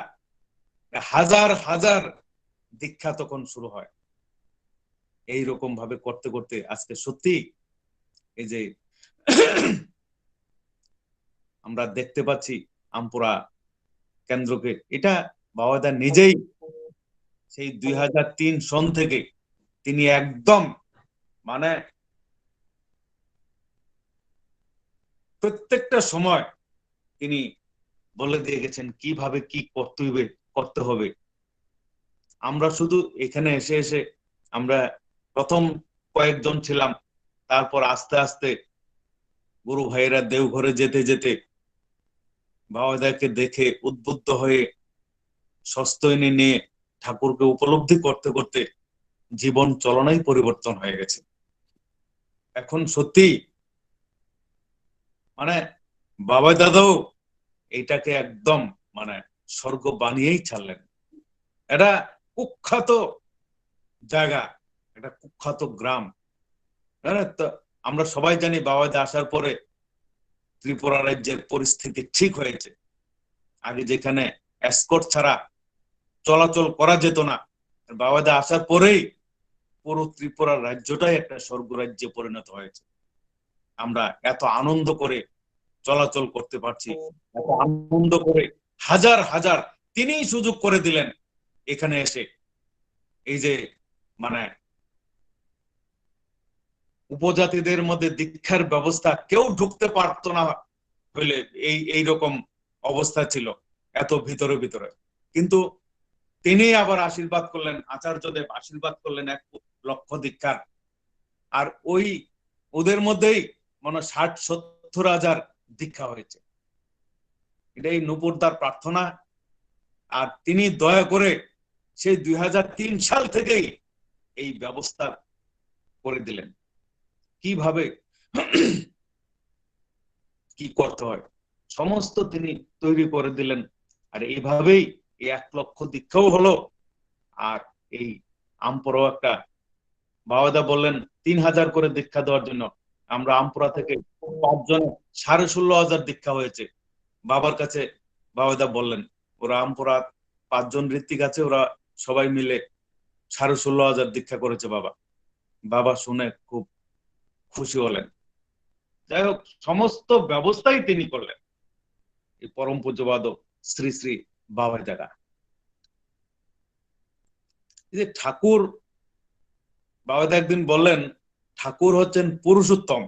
হাজার হাজার দীক্ষা তখন শুরু হয়। এইরকম ভাবে করতে করতে আজকে সত্যি এই যে আমরা দেখতে পাচ্ছি আমপুরা কেন্দ্রকে, এটা বাবাদা নিজেই সেই 2003 সন থেকে তিনি একদম মানে প্রত্যেকটা সময় তিনি বলে দিয়ে গেছেন কিভাবে কি করতে হবে। আমরা শুধু এখানে এসে এসে আমরা প্রথম কয়েকজন ছিলাম, তারপর আস্তে আস্তে গুরু ভাইয়েরা দেওঘরে যেতে যেতে বাবাদাকে দেখে উদ্বুদ্ধ হয়ে সস্তৈনী নিয়ে ঠাকুরকে উপলব্ধি করতে করতে জীবন চলনাই পরিবর্তন হয়ে গেছে। এখন সত্যি মানে বাবা দাদাও এইটাকে একদম মানে স্বর্গ বানিয়েই ছাড়লেন। এটা কুখ্যাত জায়গা, এটা কুখ্যাত গ্রাম। তো আমরা সবাই জানি বাবাদা আসার পরে ত্রিপুরা রাজ্যের পরিস্থিতি ঠিক হয়েছে। আগে যেখানে এসকর্ট ছাড়া চলাচল করা যেত না, বাবাদা আসার পরেই পুরো ত্রিপুরা রাজ্যটাই একটা স্বর্গ রাজ্যে পরিণত হয়েছে। আমরা এত আনন্দ করে চলাচল করতে পারছি, এত আনন্দ করে হাজার হাজার তিনিই সুযোগ করে দিলেন এখানে এসে। এই যে মানে উপজাতিদের মধ্যে দীক্ষার ব্যবস্থা কেউ ঢুকতে পারতো না হইলে এইরকম অবস্থা ছিল এত ভিতরে ভিতরে, কিন্তু তিনি আবার আশীর্বাদ করলেন, আচার্যদেব আশীর্বাদ করলেন 1 লক্ষ দীক্ষার। আর ওদের মধ্যেই মানে 60-70 হাজার দীক্ষা হয়েছে। এটাই নুপুরদার প্রার্থনা। আর তিনি দয়া করে সেই 2003 সাল থেকেই এই ব্যবস্থা করে দিলেন, কিভাবে কি করতে হয় সমস্ত তিনি তৈরি করে দিলেন। আর এইভাবেই 1 লক্ষ দীক্ষাও হলো। আর এই আমপুরাও একটা বাবাদা বললেন 3000 করে দীক্ষা দেওয়ার জন্য। আমরা আমপুরা থেকে 5 জন 16,500 দীক্ষা হয়েছে। বাবার কাছে বাবাদা বললেন ওরা আমপুরা 5 জন ঋত্বিক আছে, ওরা সবাই মিলে 16,500 দীক্ষা করেছে বাবা। বাবা শুনে খুব খুশি হলেন। যাই হোক, সমস্ত ব্যবস্থাই তিনি করলেন এই পরম পূজ্যপাদ শ্রী শ্রী বাবার জায়গা। যে ঠাকুর বাবাদা একদিন বললেন ঠাকুর হচ্ছেন পুরুষোত্তম।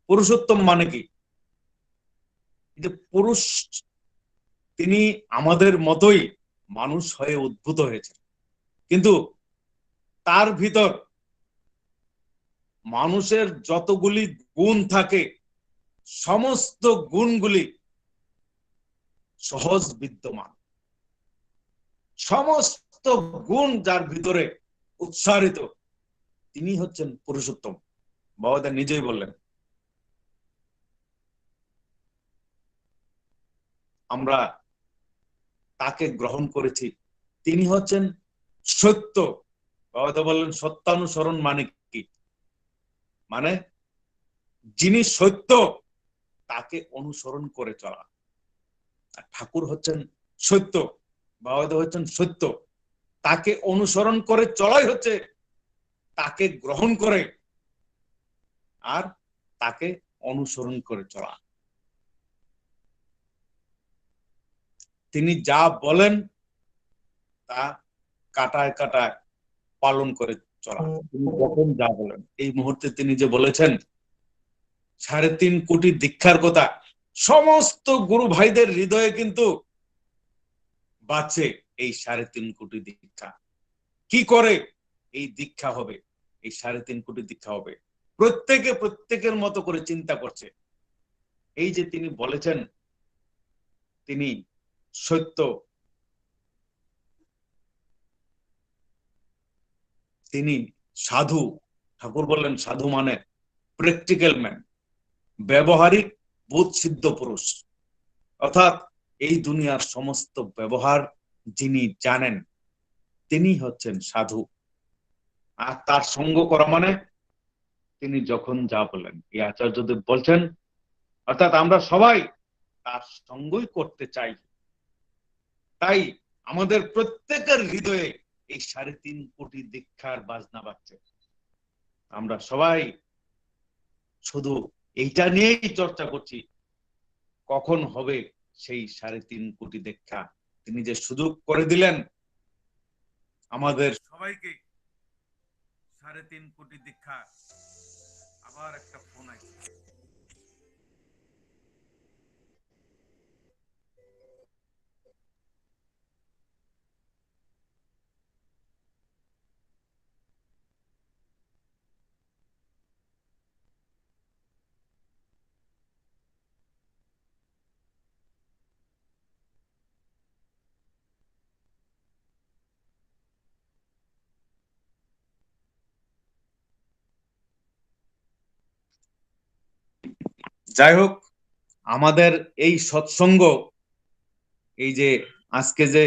পুরুষোত্তম মানে কি? যে পুরুষ তিনি আমাদের মতোই মানুষ হয়ে উদ্ভূত হয়েছে, কিন্তু তার ভিতর মানুষের যতগুলি গুণ থাকে সমস্ত গুণগুলি সহজ বিদ্যমান, সমস্ত গুণ যার ভিতরে উৎসারিত, তিনি হচ্ছেন পুরুষোত্তম। বাবাদা নিজেই বললেন। আমরা তাকে গ্রহণ করেছি, তিনি হচ্ছেন সত্য। বাবাদা বললেন সত্যানুসরণ মানে কি? মানে যিনি সত্য তাকে অনুসরণ করে চলা। ঠাকুর হচ্ছেন সত্য, বাবাদা হচ্ছেন সত্য, তাকে অনুসরণ করে চলাই হচ্ছে তাকে গ্রহণ করে আর তাকে অনুসরণ করে চলা। তিনি যা বলেন তা কাটায় কাটায় পালন করে চলা। তিনি যখন যা বলেন, এই মুহূর্তে তিনি যে বলেছেন 3.5 কোটি দীক্ষার কথা, সমস্ত গুরু ভাইদের হৃদয়ে কিন্তু বাঁচে এই 3.5 কোটি দীক্ষা। কি করে এই দীক্ষা হবে, এই 3.5 কোটি দীক্ষা হবে? প্রত্যেকে প্রত্যেকের মতো করে চিন্তা করছে। এই যে তিনি বলেছেন তিনি সত্য, তিনি সাধু। ঠাকুর বললেন সাধু মানে প্র্যাকটিক্যাল ম্যান, ব্যবহারিক বোধ সিদ্ধ পুরুষ, অর্থাৎ এই দুনিয়ার সমস্ত ব্যবহার যিনি জানেন তিনি হচ্ছেন সাধু। আর তার সঙ্গ করা মানে তিনি যখন যা বলেন, এই আচার্যদেব বলছেন, অর্থাৎ আমরা সবাই তার সঙ্গই করতে চাই। তাই আমাদের প্রত্যেকের হৃদয়ে এই 3.5 কোটি দীক্ষার বাজনা বাজছে। আমরা সবাই শুধু এইটা নিয়েই চর্চা করছি, কখন হবে সেই 3.5 কোটি দীক্ষা। তিনি যে সুযোগ করে দিলেন আমাদের সবাইকে 3.5 কোটি দীক্ষা। আবার একটা ফোন আসছে। যাই হোক, আমাদের এই সৎসঙ্গ, এই যে আজকে যে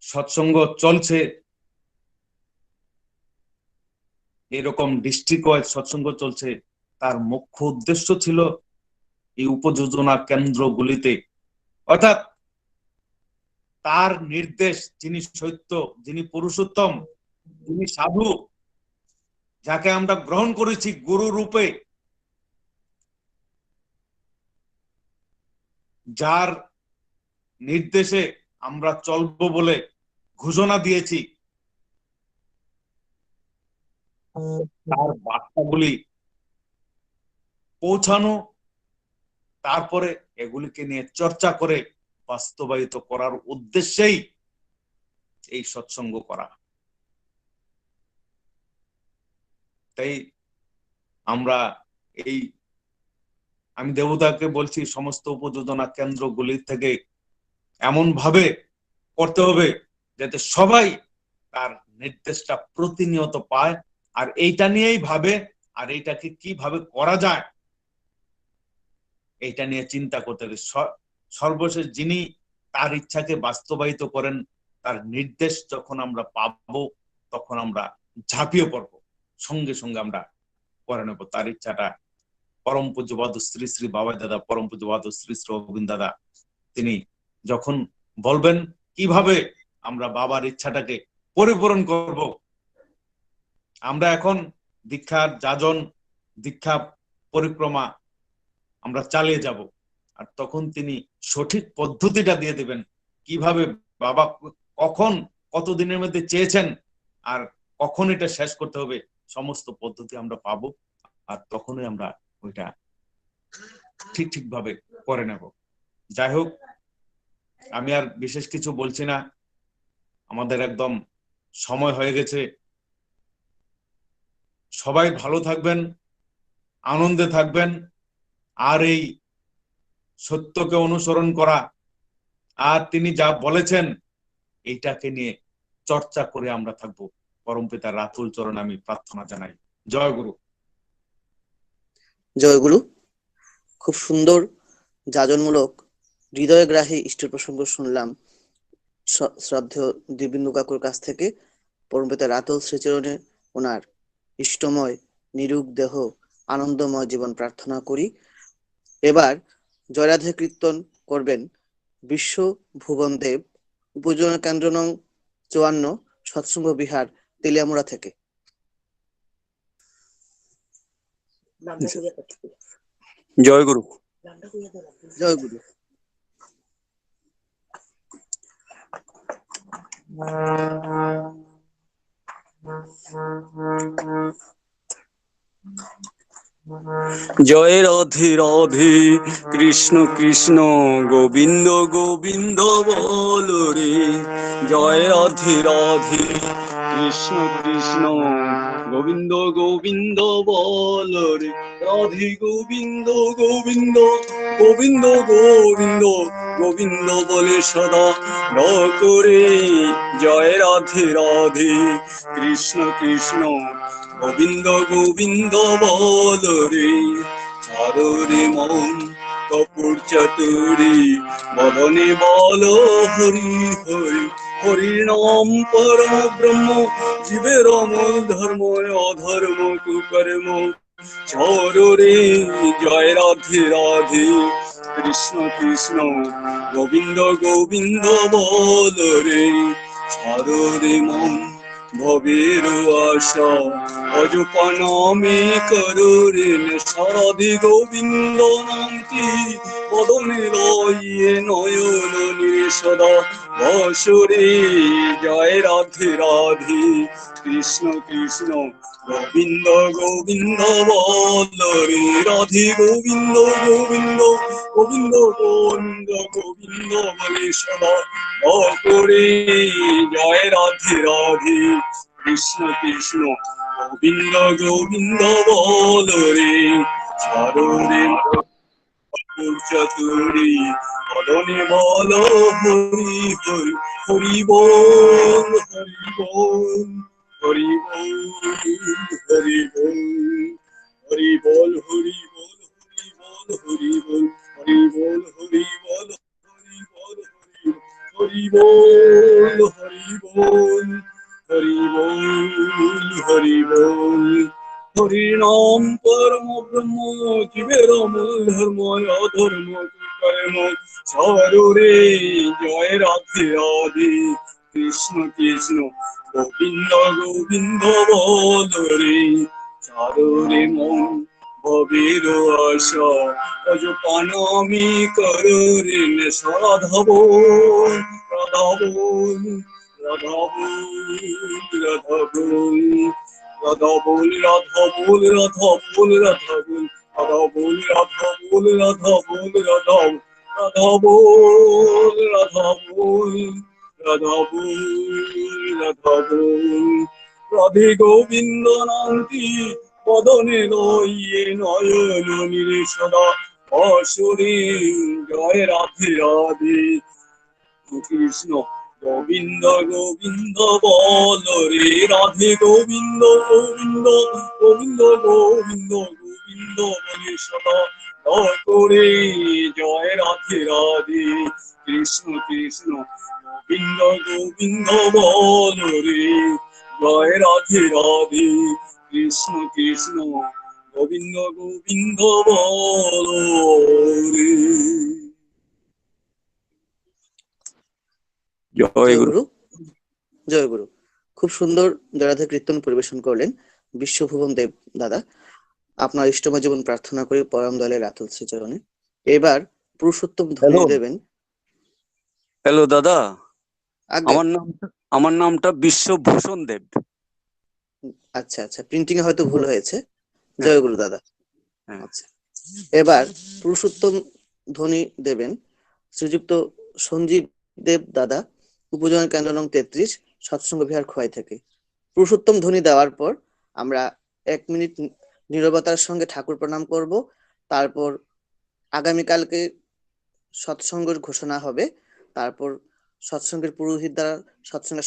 সৎসঙ্গ চলছে, এরকম ডিস্ট্রিক্ট ওয়াইজ সৎসঙ্গ চলছে, তার মুখ্য উদ্দেশ্য ছিল এই উপযোজনা কেন্দ্রগুলিতে, অর্থাৎ তার নির্দেশ, যিনি সত্য, যিনি পুরুষোত্তম, যিনি সাধু, যাকে আমরা গ্রহণ করেছি গুরু রূপে, যার নির্দেশে আমরা চলবো বলে ঘোষণা দিয়েছি, তার বার্তাগুলি পৌঁছানো, তারপরে এগুলিকে নিয়ে চর্চা করে বাস্তবায়িত করার উদ্দেশ্যেই এই সৎসঙ্গ করা। তাই আমরা আমি দেবতাকে বলছি, সমস্ত উপযোজনা কেন্দ্রগুলি থেকে এমন ভাবে করতে হবে যাতে সবাই তার নির্দেশটা প্রতিনিয়ত পায়, আর এইটা নিয়েই ভাবে, আর এইটাকে কিভাবে করা যায় এইটা নিয়ে চিন্তা করতে হবে। সর্বশেষ যিনি তার ইচ্ছাকে বাস্তবায়িত করেন, তার নির্দেশ যখন আমরা পাবো তখন আমরা ঝাঁপিয়ে পড়বো, সঙ্গে সঙ্গে আমরা করে নেবো তার ইচ্ছাটা। পরম পূজ্যপাদ শ্রী শ্রী বাবাই দাদা, পরম পূজ্যপাদ শ্রী শ্রী অরবিন্দ দাদা, তিনি যখন বলবেন কিভাবে আমরা বাবার ইচ্ছাটাকে পরিপূরণ করব, আমরা এখন দীক্ষার যাজন, দীক্ষা পরিক্রমা আমরা চালিয়ে যাব, আর তখন তিনি সঠিক পদ্ধতিটা দিয়ে দেবেন, কিভাবে বাবা কখন কতদিনের মধ্যে চেয়েছেন আর কখন এটা শেষ করতে হবে, সমস্ত পদ্ধতি আমরা পাবো, আর তখনই আমরা ওইটা ঠিকভাবে করে নেব। যাই হোক, আমি আর বিশেষ কিছু বলছি না, আমাদের একদম সময় হয়ে গেছে। সবাই ভালো থাকবেন, আনন্দে থাকবেন, আর এই সত্যকে অনুসরণ করা, আর তিনি যা বলেছেন এইটাকে নিয়ে চর্চা করে আমরা থাকবো। পরমপিতা রাতুল চরণ আমি প্রার্থনা জানাই। জয় গুরু। জয়গুরু। খুব সুন্দর যাজনমূলক হৃদয়গ্রাহী ইষ্ট প্রসঙ্গ শুনলাম শ্রদ্ধেয় দিবিন্দু কাকুর কাছ থেকে। পরমপিতা রাতুল শ্রীচরণে ওনার ইষ্টময় নিরুগ দেহ আনন্দময় জীবন প্রার্থনা করি। এবার জয়রাধে কীর্তন করবেন বিশ্ব ভুবন দেব, উপজেলা কেন্দ্র নং 54, সৎসঙ্গ বিহার, তেলিয়ামুড়া থেকে। জয় গুরু। জয় গুরু। জয় রাধে রাধে, কৃষ্ণ কৃষ্ণ গোবিন্দ গোবিন্দ বল রে। জয় রাধে রাধে, কৃষ্ণ কৃষ্ণ গোবিন্দ গোবিন্দ বল রে। রাধে গোবিন্দ গোবিন্দ গোবিন্দ গোবিন্দ গোবিন্দ বলে সদা করে। জয় রাধে রাধে, কৃষ্ণ কৃষ্ণ গোবিন্দ গোবিন্দ বল রে। ছাড়ো রে মন কপুর চতুরি, বদনে বল হরি হরি। হরি নাম পরম ব্রহ্ম, জীবের মূল ধর্ম, অধর্ম কুকর্ম ছাড়ো রে। জয় রাধে রাধে, কৃষ্ণ কৃষ্ণ গোবিন্দ গোবিন্দ বল রে। ছাড়ো রে মন ভবের আশা, অজপানামে করো রে সাধি। গোবিন্দ নামটি বদনে লইয়ে নয়ন নিঃসদা বসরে। জয় রাধে রাধে, কৃষ্ণ কৃষ্ণ গোবিন্দ গোবিন্দ বল রে। রাধে গোবিন্দ গোবিন্দ গোবিন্দ গোবিন্দ গোবিন্দ বলে সদা করে। জয় রাধে রাধে, কৃষ্ণ কৃষ্ণ গোবিন্দ গোবিন্দ বল রে। ছাড়ো রে চতুরি, বদনে বল হরি হরি। হরি বল হরি বল হরি বল হরি বল। হরি বল হরি বল হরি বল হরি বল হরি বল হরি বল হরি বল হরি বল হরি বল হরি বল। হরি নাম পরম ব্রহ্ম, জীবের মূল ধর্ম, অধর্ম কর্ম ছাড়ো রে। জয় রাধে রাধে, কৃষ্ণ কৃষ্ণ গোবিন্দ গোবিন্দ বল রে। ছাড়ো রে মন ভবের আশা, অজপানামি করো রে সাধব। রাধব রাধব রাধব রাধা বল রাধা বল রাধা বল রাধা বল রাধা বল রাধা বল রাধা বল রাধা রাধা বল রাধা বল রাধা বল রাধা বল। রাধে গোবিন্দ নামটি বদনে লইয়ে নয়ন নিঃসদা বসরে। জয় রাধে রাধে, কৃষ্ণ গোবিন্দ গোবিন্দ বল রে। রাধে গোবিন্দ গোবিন্দ গোবিন্দ গোবিন্দ গোবিন্দ বলে সদা করে। জয় রাধে রাধে, কৃষ্ণ কৃষ্ণ গোবিন্দ গোবিন্দ বল রে। জয় রাধে রাধে, কৃষ্ণ কৃষ্ণ গোবিন্দ গোবিন্দ বল রে। জয় গুরু। জয় গুরু। খুব সুন্দর জয়রাধে কীর্তন পরিবেশন করলেন বিশ্বভুবন দেব দাদা। আপনার ইষ্টময় জীবন প্রার্থনা করি পরম দয়ালের রাতুল শ্রীচরণে। এবার পুরুষোত্তম ধ্বনি দেবেন। হ্যালো দাদা, আমার নামটা বিশ্বভূষণ দেব। আচ্ছা আচ্ছা, প্রিন্টিং এ হয়তো ভুল হয়েছে। জয় গুরু দাদা। আচ্ছা, এবার পুরুষোত্তম ধ্বনি দেবেন শ্রীযুক্ত সঞ্জীব দেব দাদা, উপজেলা কেন্দ্র নং 33, সৎসঙ্গ বিহার, খোয়াই থেকে। পুরুষোত্তম ধ্বনি দেওয়ার পর আমরা 1 মিনিট নীরবতার সঙ্গে ঠাকুর প্রণাম করব। তারপর আগামীকালকে সৎসঙ্গের ঘোষণা হবে। তারপর সৎসঙ্গের পুরোহিত দ্বারা সৎসঙ্গের